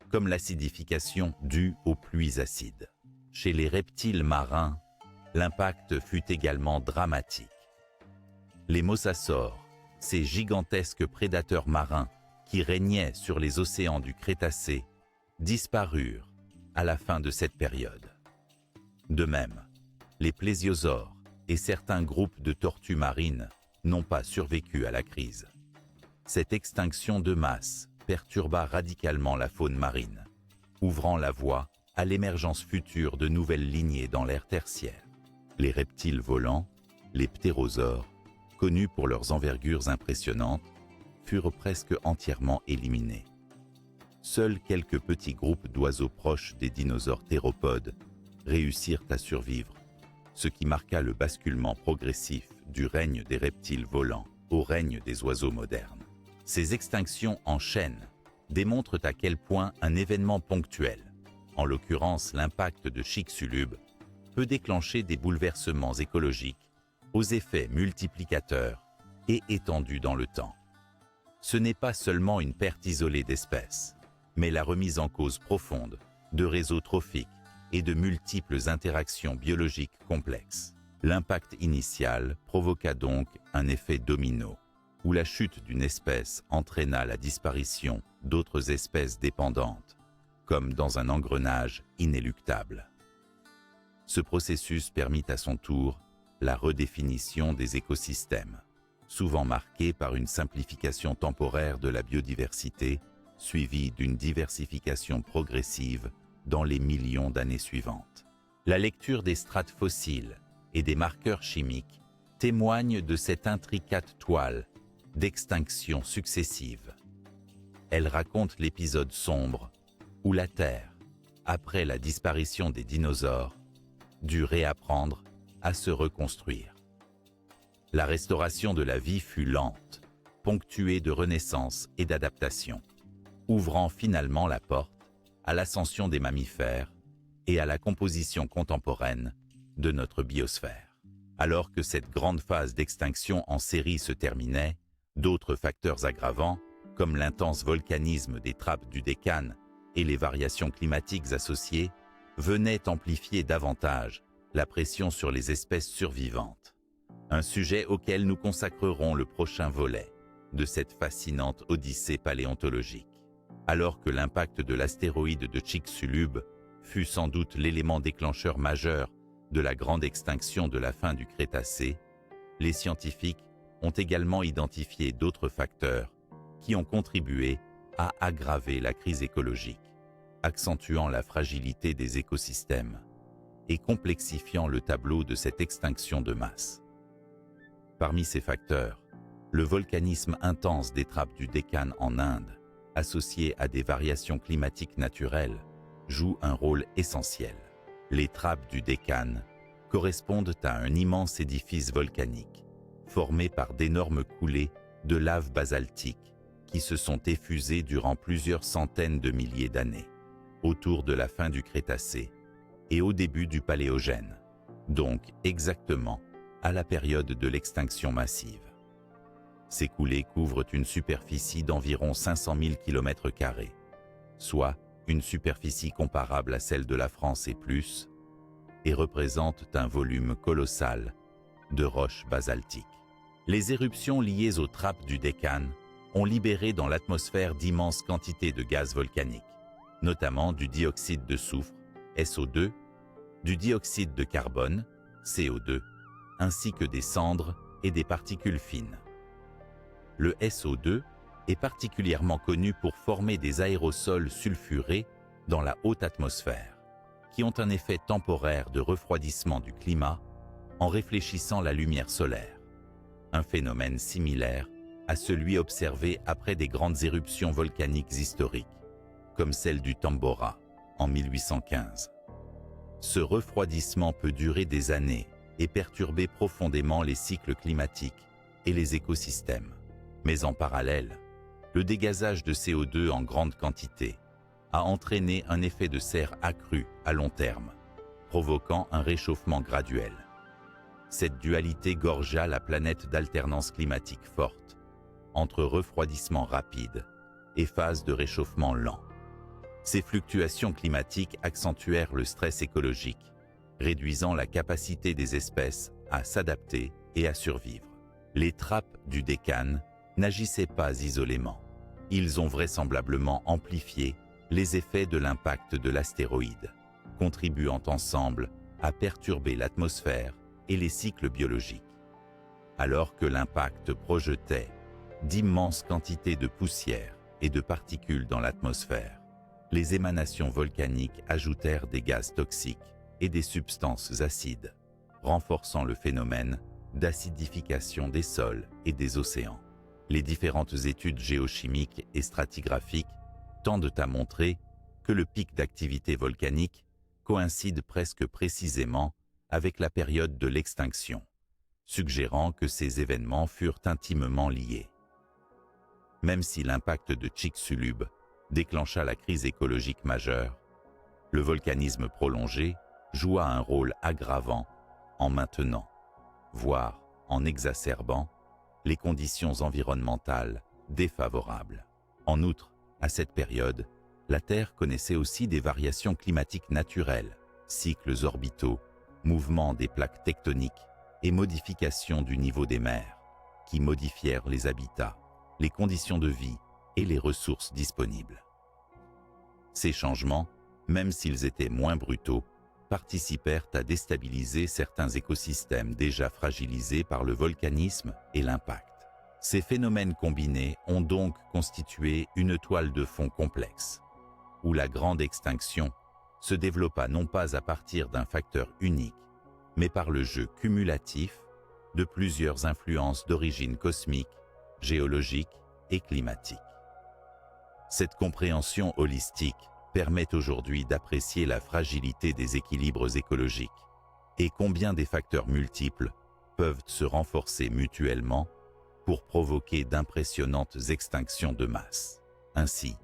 comme l'acidification due aux pluies acides. Chez les reptiles marins, l'impact fut également dramatique. Les mosasaures, ces gigantesques prédateurs marins qui régnaient sur les océans du Crétacé, disparurent à la fin de cette période. De même, les plésiosaures et certains groupes de tortues marines n'ont pas survécu à la crise. Cette extinction de masse perturba radicalement la faune marine, ouvrant la voie à l'émergence future de nouvelles lignées dans l'ère tertiaire. Les reptiles volants, les ptérosaures, connus pour leurs envergures impressionnantes, furent presque entièrement éliminés. Seuls quelques petits groupes d'oiseaux proches des dinosaures théropodes réussirent à survivre, ce qui marqua le basculement progressif du règne des reptiles volants au règne des oiseaux modernes. Ces extinctions en chaîne démontrent à quel point un événement ponctuel, en l'occurrence l'impact de Chicxulub, peut déclencher des bouleversements écologiques aux effets multiplicateurs et étendus dans le temps. Ce n'est pas seulement une perte isolée d'espèces, mais la remise en cause profonde de réseaux trophiques et de multiples interactions biologiques complexes. L'impact initial provoqua donc un effet domino, où la chute d'une espèce entraîna la disparition d'autres espèces dépendantes, comme dans un engrenage inéluctable. Ce processus permit à son tour la redéfinition des écosystèmes, souvent marqué par une simplification temporaire de la biodiversité, suivie d'une diversification progressive dans les millions d'années suivantes. La lecture des strates fossiles et des marqueurs chimiques témoigne de cette intricate toile d'extinctions successives. Elle raconte l'épisode sombre où la Terre, après la disparition des dinosaures, dut réapprendre à se reconstruire. La restauration de la vie fut lente, ponctuée de renaissance et d'adaptation, ouvrant finalement la porte à l'ascension des mammifères et à la composition contemporaine de notre biosphère. Alors que cette grande phase d'extinction en série se terminait, d'autres facteurs aggravants, comme l'intense volcanisme des trappes du Dekkan et les variations climatiques associées, venaient amplifier davantage la pression sur les espèces survivantes. Un sujet auquel nous consacrerons le prochain volet de cette fascinante odyssée paléontologique. Alors que l'impact de l'astéroïde de Chicxulub fut sans doute l'élément déclencheur majeur de la grande extinction de la fin du Crétacé, les scientifiques ont également identifié d'autres facteurs qui ont contribué à aggraver la crise écologique, accentuant la fragilité des écosystèmes et complexifiant le tableau de cette extinction de masse. Parmi ces facteurs, le volcanisme intense des trappes du Dekkan en Inde, associé à des variations climatiques naturelles, joue un rôle essentiel. Les trappes du Dekkan correspondent à un immense édifice volcanique, formé par d'énormes coulées de lave basaltique qui se sont effusées durant plusieurs centaines de milliers d'années, autour de la fin du Crétacé et au début du Paléogène, donc exactement à la période de l'extinction massive. Ces coulées couvrent une superficie d'environ 500 000 km², soit une superficie comparable à celle de la France et plus, et représentent un volume colossal de roches basaltiques. Les éruptions liées aux trappes du Dekkan ont libéré dans l'atmosphère d'immenses quantités de gaz volcaniques, notamment du dioxyde de soufre, SO2, du dioxyde de carbone, CO2, ainsi que des cendres et des particules fines. Le SO2 est particulièrement connu pour former des aérosols sulfurés dans la haute atmosphère. qui ont un effet temporaire de refroidissement du climat en réfléchissant la lumière solaire. Un phénomène similaire à celui observé après des grandes éruptions volcaniques historiques, comme celle du Tambora en 1815. Ce refroidissement peut durer des années et perturber profondément les cycles climatiques et les écosystèmes. Mais en parallèle, le dégazage de CO2 en grande quantité a entraîné un effet de serre accru à long terme, provoquant un réchauffement graduel. Cette dualité gorgea la planète d'alternance climatique forte, entre refroidissement rapide et phase de réchauffement lent. Ces fluctuations climatiques accentuèrent le stress écologique, réduisant la capacité des espèces à s'adapter et à survivre. Les trappes du Deccan n'agissaient pas isolément. Ils ont vraisemblablement amplifié les effets de l'impact de l'astéroïde, contribuant ensemble à perturber l'atmosphère et les cycles biologiques. Alors que l'impact projetait d'immenses quantités de poussière et de particules dans l'atmosphère, les émanations volcaniques ajoutèrent des gaz toxiques et des substances acides, renforçant le phénomène d'acidification des sols et des océans. Les différentes études géochimiques et stratigraphiques tendent à montrer que le pic d'activité volcanique coïncide presque précisément avec la période de l'extinction, suggérant que ces événements furent intimement liés. Même si l'impact de Chicxulub déclencha la crise écologique majeure, le volcanisme prolongé joua un rôle aggravant en maintenant, voire en exacerbant, les conditions environnementales défavorables. En outre, à cette période, la Terre connaissait aussi des variations climatiques naturelles, cycles orbitaux, mouvements des plaques tectoniques et modifications du niveau des mers, qui modifièrent les habitats, les conditions de vie et les ressources disponibles. Ces changements, même s'ils étaient moins brutaux, participèrent à déstabiliser certains écosystèmes déjà fragilisés par le volcanisme et l'impact. Ces phénomènes combinés ont donc constitué une toile de fond complexe, où la grande extinction se développa non pas à partir d'un facteur unique, mais par le jeu cumulatif de plusieurs influences d'origine cosmique, géologique et climatique. Cette compréhension holistique permet aujourd'hui d'apprécier la fragilité des équilibres écologiques et combien des facteurs multiples peuvent se renforcer mutuellement pour provoquer d'impressionnantes extinctions de masse. Ainsi,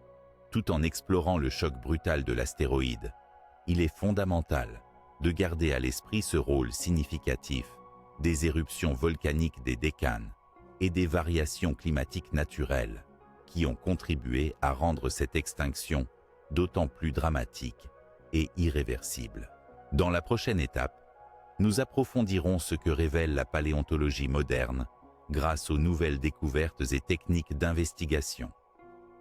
tout en explorant le choc brutal de l'astéroïde, il est fondamental de garder à l'esprit ce rôle significatif des éruptions volcaniques des Deccan et des variations climatiques naturelles qui ont contribué à rendre cette extinction d'autant plus dramatique et irréversible. Dans la prochaine étape, nous approfondirons ce que révèle la paléontologie moderne grâce aux nouvelles découvertes et techniques d'investigation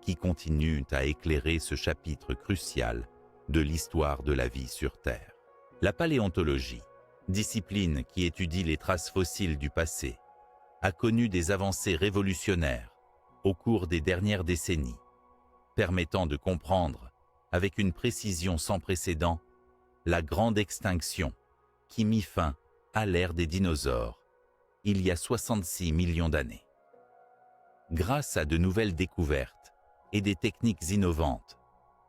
qui continuent à éclairer ce chapitre crucial de l'histoire de la vie sur Terre. La paléontologie, discipline qui étudie les traces fossiles du passé, a connu des avancées révolutionnaires au cours des dernières décennies, permettant de comprendre avec une précision sans précédent la grande extinction qui mit fin à l'ère des dinosaures il y a 66 millions d'années. Grâce à de nouvelles découvertes et des techniques innovantes,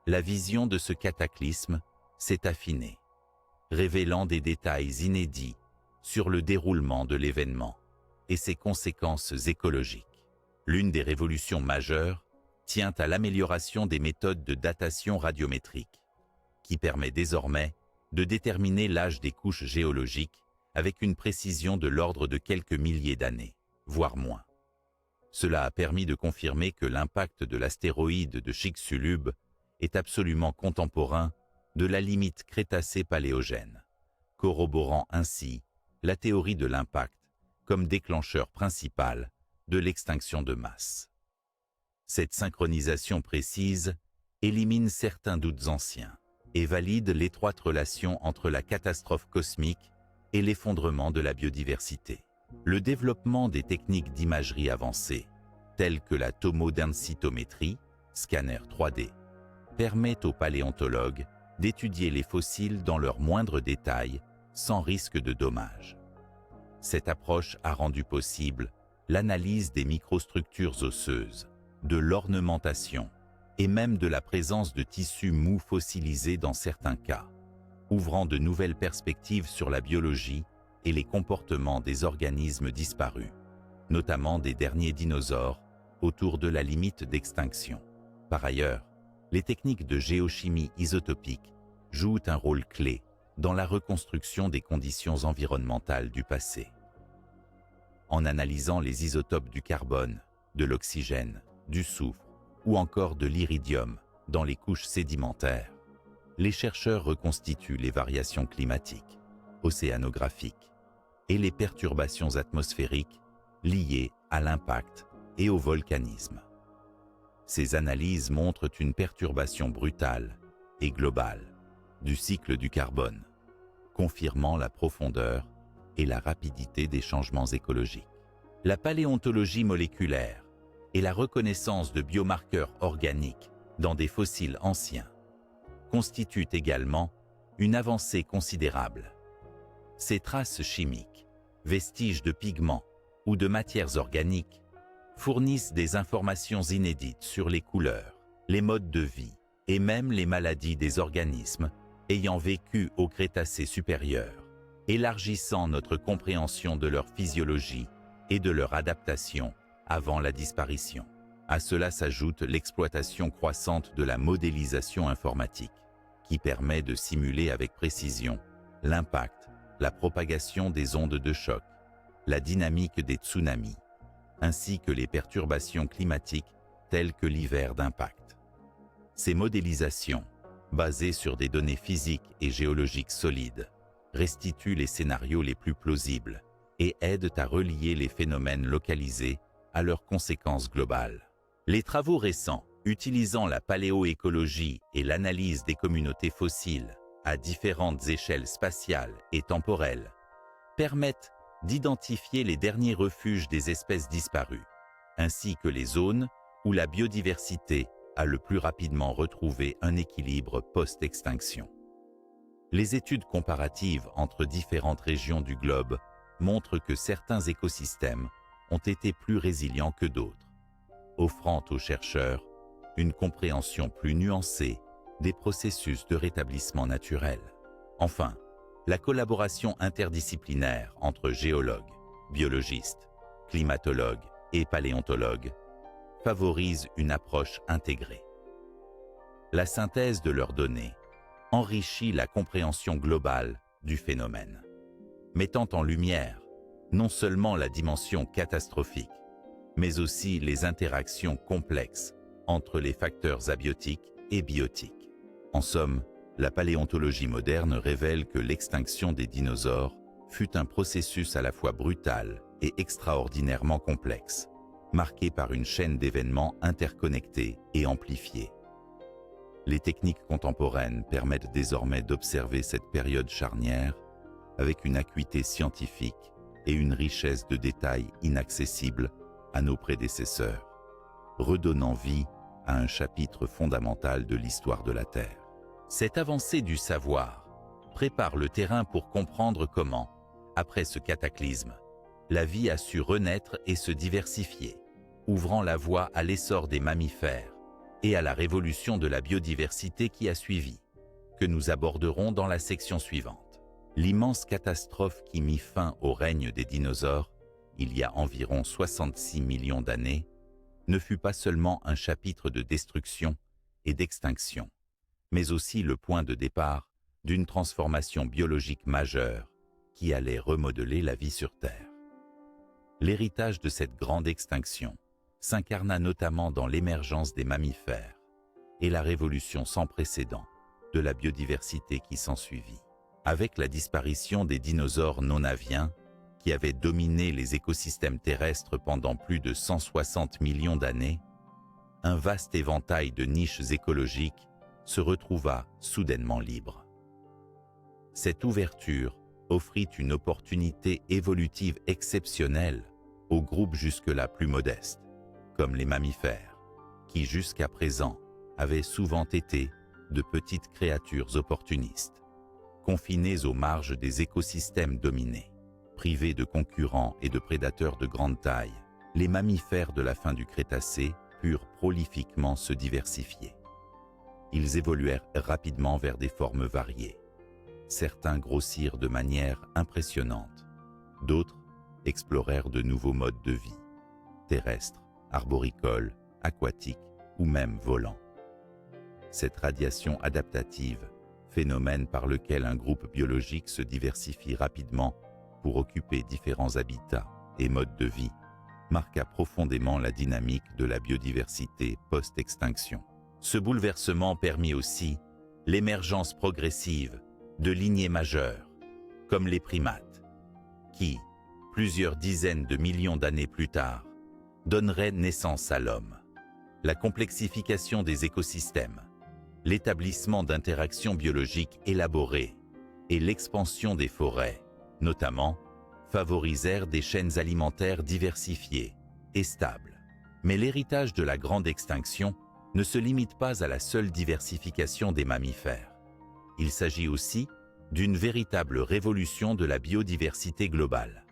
la vision de ce cataclysme s'est affinée, révélant des détails inédits sur le déroulement de l'événement et ses conséquences écologiques. L'une des révolutions majeures tient à l'amélioration des méthodes de datation radiométrique, qui permet désormais de déterminer l'âge des couches géologiques avec une précision de l'ordre de quelques milliers d'années, voire moins. Cela a permis de confirmer que l'impact de l'astéroïde de Chicxulub est absolument contemporain de la limite Crétacé-Paléogène, corroborant ainsi la théorie de l'impact comme déclencheur principal de l'extinction de masse. Cette synchronisation précise élimine certains doutes anciens et valide l'étroite relation entre la catastrophe cosmique et l'effondrement de la biodiversité. Le développement des techniques d'imagerie avancées, telles que la tomodensitométrie, scanner 3D, permet aux paléontologues d'étudier les fossiles dans leurs moindres détails sans risque de dommages. Cette approche a rendu possible l'analyse des microstructures osseuses, de l'ornementation et même de la présence de tissus mous fossilisés dans certains cas, ouvrant de nouvelles perspectives sur la biologie et les comportements des organismes disparus, notamment des derniers dinosaures, autour de la limite d'extinction. Par ailleurs, les techniques de géochimie isotopique jouent un rôle clé dans la reconstruction des conditions environnementales du passé. En analysant les isotopes du carbone, de l'oxygène, du soufre ou encore de l'iridium dans les couches sédimentaires, les chercheurs reconstituent les variations climatiques, océanographiques et les perturbations atmosphériques liées à l'impact et au volcanisme. Ces analyses montrent une perturbation brutale et globale du cycle du carbone, confirmant la profondeur et la rapidité des changements écologiques. La paléontologie moléculaire et la reconnaissance de biomarqueurs organiques dans des fossiles anciens constituent également une avancée considérable. Ces traces chimiques, vestiges de pigments ou de matières organiques, fournissent des informations inédites sur les couleurs, les modes de vie et même les maladies des organismes ayant vécu au Crétacé supérieur, élargissant notre compréhension de leur physiologie et de leur adaptation avant la disparition. À cela s'ajoute l'exploitation croissante de la modélisation informatique, qui permet de simuler avec précision l'impact, la propagation des ondes de choc, la dynamique des tsunamis, ainsi que les perturbations climatiques telles que l'hiver d'impact. Ces modélisations, basées sur des données physiques et géologiques solides, restituent les scénarios les plus plausibles et aident à relier les phénomènes localisés à leurs conséquences globales. Les travaux récents, utilisant la paléoécologie et l'analyse des communautés fossiles à différentes échelles spatiales et temporelles, permettent d'identifier les derniers refuges des espèces disparues, ainsi que les zones où la biodiversité a le plus rapidement retrouvé un équilibre post-extinction. Les études comparatives entre différentes régions du globe montrent que certains écosystèmes ont été plus résilients que d'autres, offrant aux chercheurs une compréhension plus nuancée des processus de rétablissement naturel. Enfin, la collaboration interdisciplinaire entre géologues, biologistes, climatologues et paléontologues favorise une approche intégrée. La synthèse de leurs données enrichit la compréhension globale du phénomène, mettant en lumière non seulement la dimension catastrophique, mais aussi les interactions complexes entre les facteurs abiotiques et biotiques. En somme, la paléontologie moderne révèle que l'extinction des dinosaures fut un processus à la fois brutal et extraordinairement complexe, marqué par une chaîne d'événements interconnectés et amplifiés. Les techniques contemporaines permettent désormais d'observer cette période charnière avec une acuité scientifique et une richesse de détails inaccessibles à nos prédécesseurs, redonnant vie à un chapitre fondamental de l'histoire de la Terre. Cette avancée du savoir prépare le terrain pour comprendre comment, après ce cataclysme, la vie a su renaître et se diversifier, ouvrant la voie à l'essor des mammifères et à la révolution de la biodiversité qui a suivi, que nous aborderons dans la section suivante. L'immense catastrophe qui mit fin au règne des dinosaures, il y a environ 66 millions d'années, ne fut pas seulement un chapitre de destruction et d'extinction, mais aussi le point de départ d'une transformation biologique majeure qui allait remodeler la vie sur Terre. L'héritage de cette grande extinction s'incarna notamment dans l'émergence des mammifères et la révolution sans précédent de la biodiversité qui s'ensuivit. Avec la disparition des dinosaures non-aviens, qui avaient dominé les écosystèmes terrestres pendant plus de 160 millions d'années, un vaste éventail de niches écologiques se retrouva soudainement libre. Cette ouverture offrit une opportunité évolutive exceptionnelle aux groupes jusque-là plus modestes, comme les mammifères, qui jusqu'à présent avaient souvent été de petites créatures opportunistes, confinées aux marges des écosystèmes dominés. Privés de concurrents et de prédateurs de grande taille, les mammifères de la fin du Crétacé purent prolifiquement se diversifier. Ils évoluèrent rapidement vers des formes variées. Certains grossirent de manière impressionnante, d'autres explorèrent de nouveaux modes de vie, terrestres, arboricoles, aquatiques ou même volants. Cette radiation adaptative, phénomène par lequel un groupe biologique se diversifie rapidement pour occuper différents habitats et modes de vie, marqua profondément la dynamique de la biodiversité post-extinction. Ce bouleversement permit aussi l'émergence progressive de lignées majeures, comme les primates, qui, plusieurs dizaines de millions d'années plus tard, donneraient naissance à l'homme. La complexification des écosystèmes, l'établissement d'interactions biologiques élaborées et l'expansion des forêts, notamment, favorisèrent des chaînes alimentaires diversifiées et stables. Mais l'héritage de la grande extinction ne se limite pas à la seule diversification des mammifères. Il s'agit aussi d'une véritable révolution de la biodiversité globale.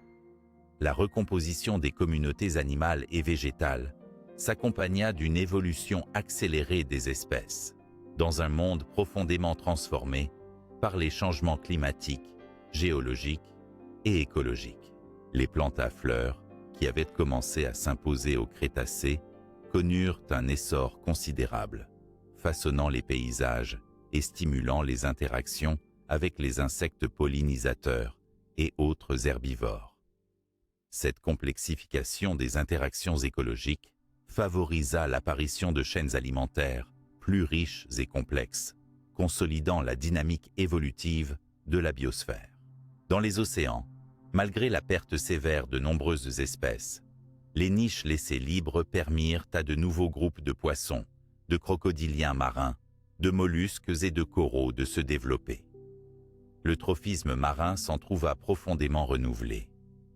La recomposition des communautés animales et végétales s'accompagna d'une évolution accélérée des espèces, dans un monde profondément transformé par les changements climatiques, géologiques et écologiques. Les plantes à fleurs, qui avaient commencé à s'imposer au Crétacé, connurent un essor considérable, façonnant les paysages et stimulant les interactions avec les insectes pollinisateurs et autres herbivores. Cette complexification des interactions écologiques favorisa l'apparition de chaînes alimentaires plus riches et complexes, consolidant la dynamique évolutive de la biosphère. Dans les océans, malgré la perte sévère de nombreuses espèces, les niches laissées libres permirent à de nouveaux groupes de poissons, de crocodiliens marins, de mollusques et de coraux de se développer. Le trophisme marin s'en trouva profondément renouvelé,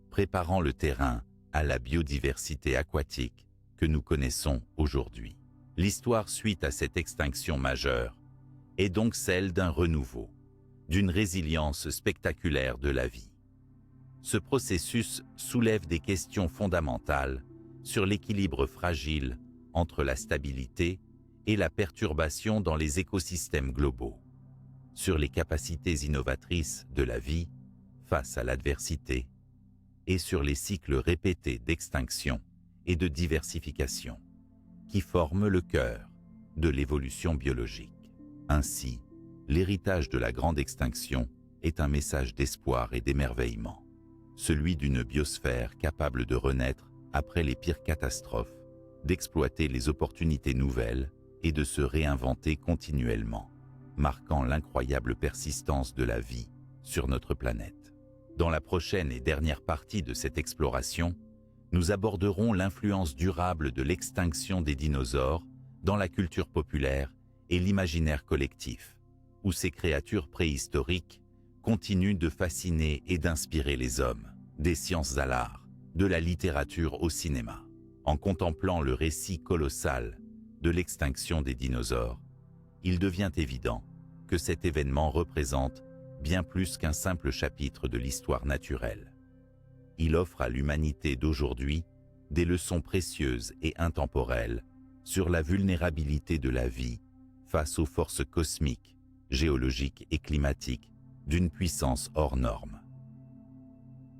préparant le terrain à la biodiversité aquatique que nous connaissons aujourd'hui. L'histoire suite à cette extinction majeure est donc celle d'un renouveau, d'une résilience spectaculaire de la vie. Ce processus soulève des questions fondamentales sur l'équilibre fragile entre la stabilité et la perturbation dans les écosystèmes globaux, sur les capacités innovatrices de la vie face à l'adversité et sur les cycles répétés d'extinction et de diversification qui forment le cœur de l'évolution biologique. Ainsi, l'héritage de la grande extinction est un message d'espoir et d'émerveillement, celui d'une biosphère capable de renaître après les pires catastrophes, d'exploiter les opportunités nouvelles et de se réinventer continuellement, marquant l'incroyable persistance de la vie sur notre planète. Dans la prochaine et dernière partie de cette exploration, nous aborderons l'influence durable de l'extinction des dinosaures dans la culture populaire et l'imaginaire collectif, où ces créatures préhistoriques continuent de fasciner et d'inspirer les hommes, des sciences à l'art, de la littérature au cinéma. En contemplant le récit colossal de l'extinction des dinosaures, il devient évident que cet événement représente bien plus qu'un simple chapitre de l'histoire naturelle. Il offre à l'humanité d'aujourd'hui des leçons précieuses et intemporelles sur la vulnérabilité de la vie face aux forces cosmiques, géologiques et climatiques d'une puissance hors norme.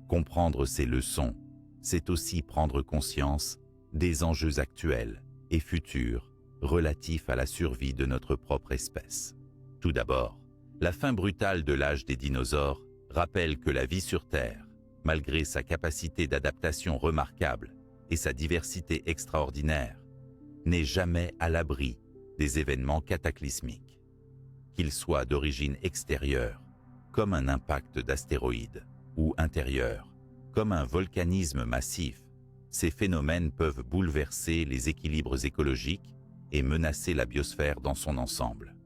Comprendre ces leçons, c'est aussi prendre conscience des enjeux actuels et futurs relatifs à la survie de notre propre espèce. Tout d'abord, la fin brutale de l'âge des dinosaures rappelle que la vie sur Terre, malgré sa capacité d'adaptation remarquable et sa diversité extraordinaire, n'est jamais à l'abri des événements cataclysmiques. Qu'ils soient d'origine extérieure, comme un impact d'astéroïdes, ou intérieur, comme un volcanisme massif, ces phénomènes peuvent bouleverser les équilibres écologiques et menacer la biosphère dans son ensemble.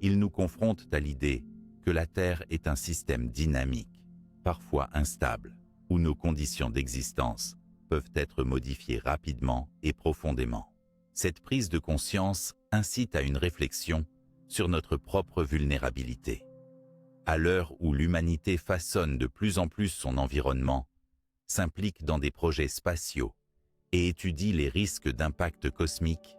Ils nous confrontent à l'idée que la Terre est un système dynamique, parfois instable, où nos conditions d'existence peuvent être modifiées rapidement et profondément. Cette prise de conscience incite à une réflexion sur notre propre vulnérabilité. À l'heure où l'humanité façonne de plus en plus son environnement, s'implique dans des projets spatiaux et étudie les risques d'impact cosmique,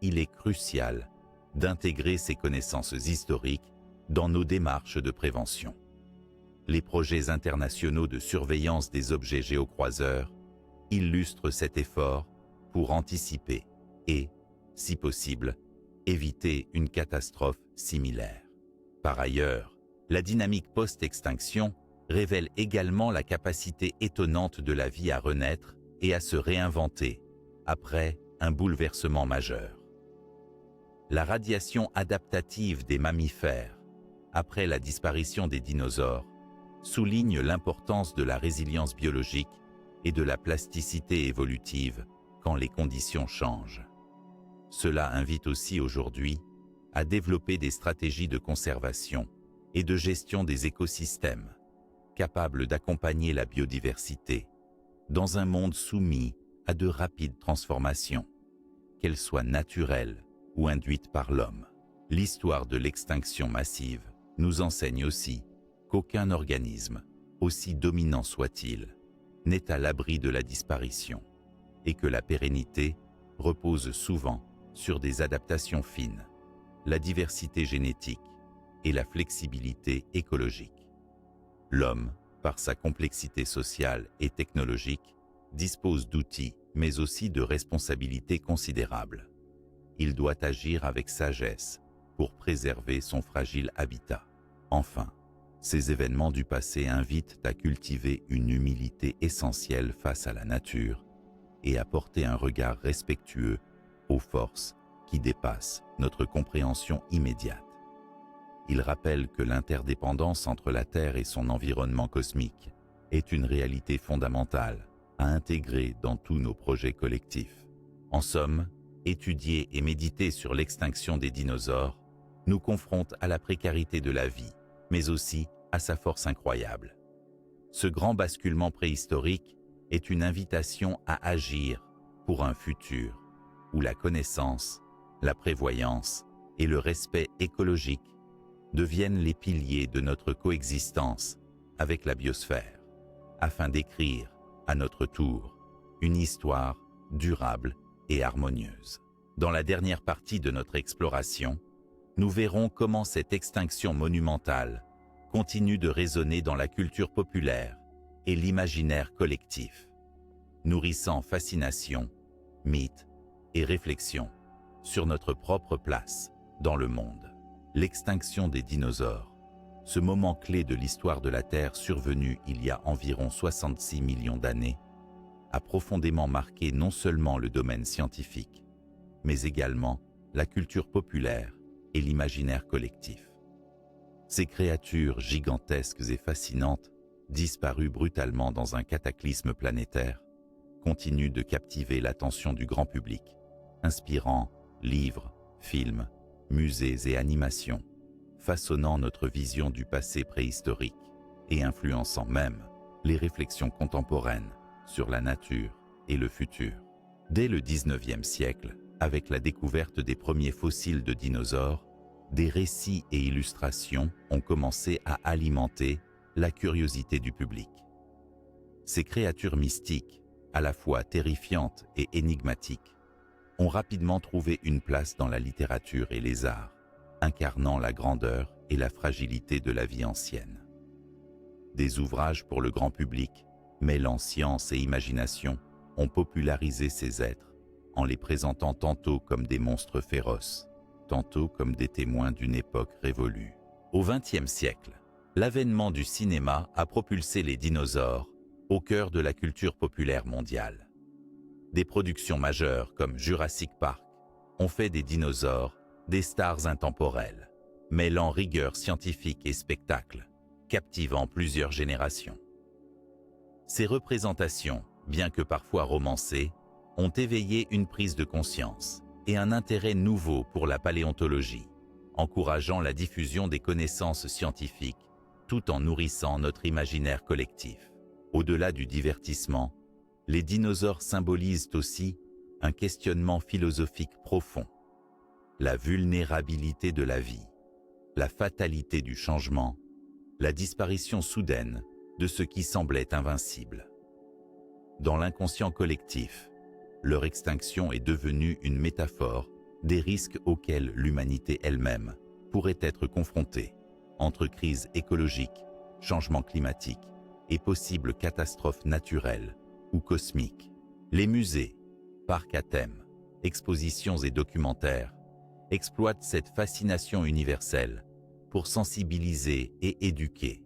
il est crucial d'intégrer ces connaissances historiques dans nos démarches de prévention. Les projets internationaux de surveillance des objets géocroiseurs illustrent cet effort pour anticiper et, si possible, éviter une catastrophe similaire. Par ailleurs, la dynamique post-extinction révèle également la capacité étonnante de la vie à renaître et à se réinventer après un bouleversement majeur. La radiation adaptative des mammifères après la disparition des dinosaures souligne l'importance de la résilience biologique et de la plasticité évolutive quand les conditions changent. Cela invite aussi aujourd'hui à développer des stratégies de conservation et de gestion des écosystèmes, capables d'accompagner la biodiversité dans un monde soumis à de rapides transformations, qu'elles soient naturelles ou induites par l'homme. L'histoire de l'extinction massive nous enseigne aussi qu'aucun organisme, aussi dominant soit-il, n'est à l'abri de la disparition et que la pérennité repose souvent sur des adaptations fines, la diversité génétique et la flexibilité écologique. L'homme, par sa complexité sociale et technologique, dispose d'outils mais aussi de responsabilités considérables. Il doit agir avec sagesse pour préserver son fragile habitat. Enfin, ces événements du passé invitent à cultiver une humilité essentielle face à la nature et à porter un regard respectueux aux forces qui dépassent notre compréhension immédiate. Il rappelle que l'interdépendance entre la Terre et son environnement cosmique est une réalité fondamentale à intégrer dans tous nos projets collectifs. En somme, étudier et méditer sur l'extinction des dinosaures nous confronte à la précarité de la vie, mais aussi à sa force incroyable. Ce grand basculement préhistorique est une invitation à agir pour un futur où la connaissance, la prévoyance et le respect écologique deviennent les piliers de notre coexistence avec la biosphère, afin d'écrire, à notre tour, une histoire durable et harmonieuse. Dans la dernière partie de notre exploration, nous verrons comment cette extinction monumentale continue de résonner dans la culture populaire et l'imaginaire collectif, nourrissant fascination, mythes et réflexions sur notre propre place dans le monde. L'extinction des dinosaures, ce moment clé de l'histoire de la Terre survenu il y a environ 66 millions d'années, a profondément marqué non seulement le domaine scientifique, mais également la culture populaire et l'imaginaire collectif. Ces créatures gigantesques et fascinantes, disparues brutalement dans un cataclysme planétaire, continuent de captiver l'attention du grand public, inspirant livres, films, musées et animations, façonnant notre vision du passé préhistorique et influençant même les réflexions contemporaines sur la nature et le futur. Dès le 19e siècle, avec la découverte des premiers fossiles de dinosaures, des récits et illustrations ont commencé à alimenter la curiosité du public. Ces créatures mystiques, à la fois terrifiantes et énigmatiques, ont rapidement trouvé une place dans la littérature et les arts, incarnant la grandeur et la fragilité de la vie ancienne. Des ouvrages pour le grand public, mêlant science et imagination, ont popularisé ces êtres, en les présentant tantôt comme des monstres féroces, tantôt comme des témoins d'une époque révolue. Au XXe siècle, l'avènement du cinéma a propulsé les dinosaures au cœur de la culture populaire mondiale. Des productions majeures comme Jurassic Park ont fait des dinosaures des stars intemporelles, mêlant rigueur scientifique et spectacle, captivant plusieurs générations. Ces représentations, bien que parfois romancées, ont éveillé une prise de conscience et un intérêt nouveau pour la paléontologie, encourageant la diffusion des connaissances scientifiques tout en nourrissant notre imaginaire collectif. Au-delà du divertissement, les dinosaures symbolisent aussi un questionnement philosophique profond. la vulnérabilité de la vie, la fatalité du changement, la disparition soudaine de ce qui semblait invincible. Dans l'inconscient collectif, leur extinction est devenue une métaphore des risques auxquels l'humanité elle-même pourrait être confrontée, entre crise écologique, changement climatique et possibles catastrophes naturelles ou cosmiques. Les musées, parcs à thème, expositions et documentaires exploitent cette fascination universelle pour sensibiliser et éduquer,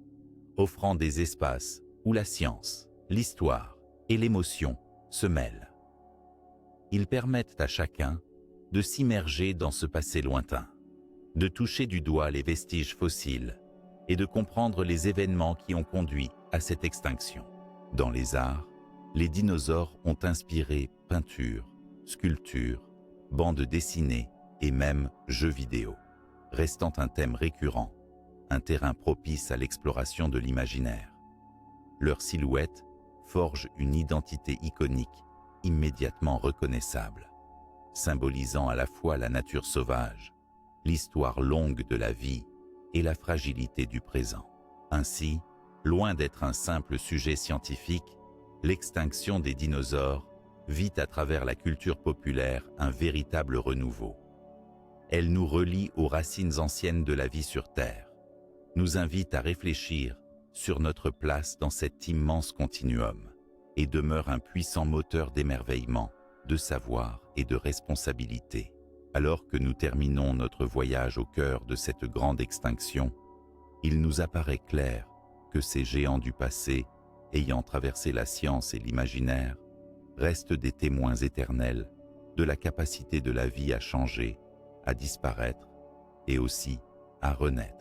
offrant des espaces où la science, l'histoire et l'émotion se mêlent. Ils permettent à chacun de s'immerger dans ce passé lointain, de toucher du doigt les vestiges fossiles et de comprendre les événements qui ont conduit à cette extinction. Dans les arts, les dinosaures ont inspiré peintures, sculptures, bandes dessinées et même jeux vidéo, restant un thème récurrent, un terrain propice à l'exploration de l'imaginaire. Leur silhouette forge une identité iconique immédiatement reconnaissable, symbolisant à la fois la nature sauvage, l'histoire longue de la vie et la fragilité du présent. Ainsi, loin d'être un simple sujet scientifique, l'extinction des dinosaures vit à travers la culture populaire un véritable renouveau. Elle nous relie aux racines anciennes de la vie sur Terre, nous invite à réfléchir sur notre place dans cet immense continuum et demeure un puissant moteur d'émerveillement, de savoir et de responsabilité. Alors que nous terminons notre voyage au cœur de cette grande extinction, il nous apparaît clair que ces géants du passé, ayant traversé la science et l'imaginaire, restent des témoins éternels de la capacité de la vie à changer, à disparaître et aussi à renaître.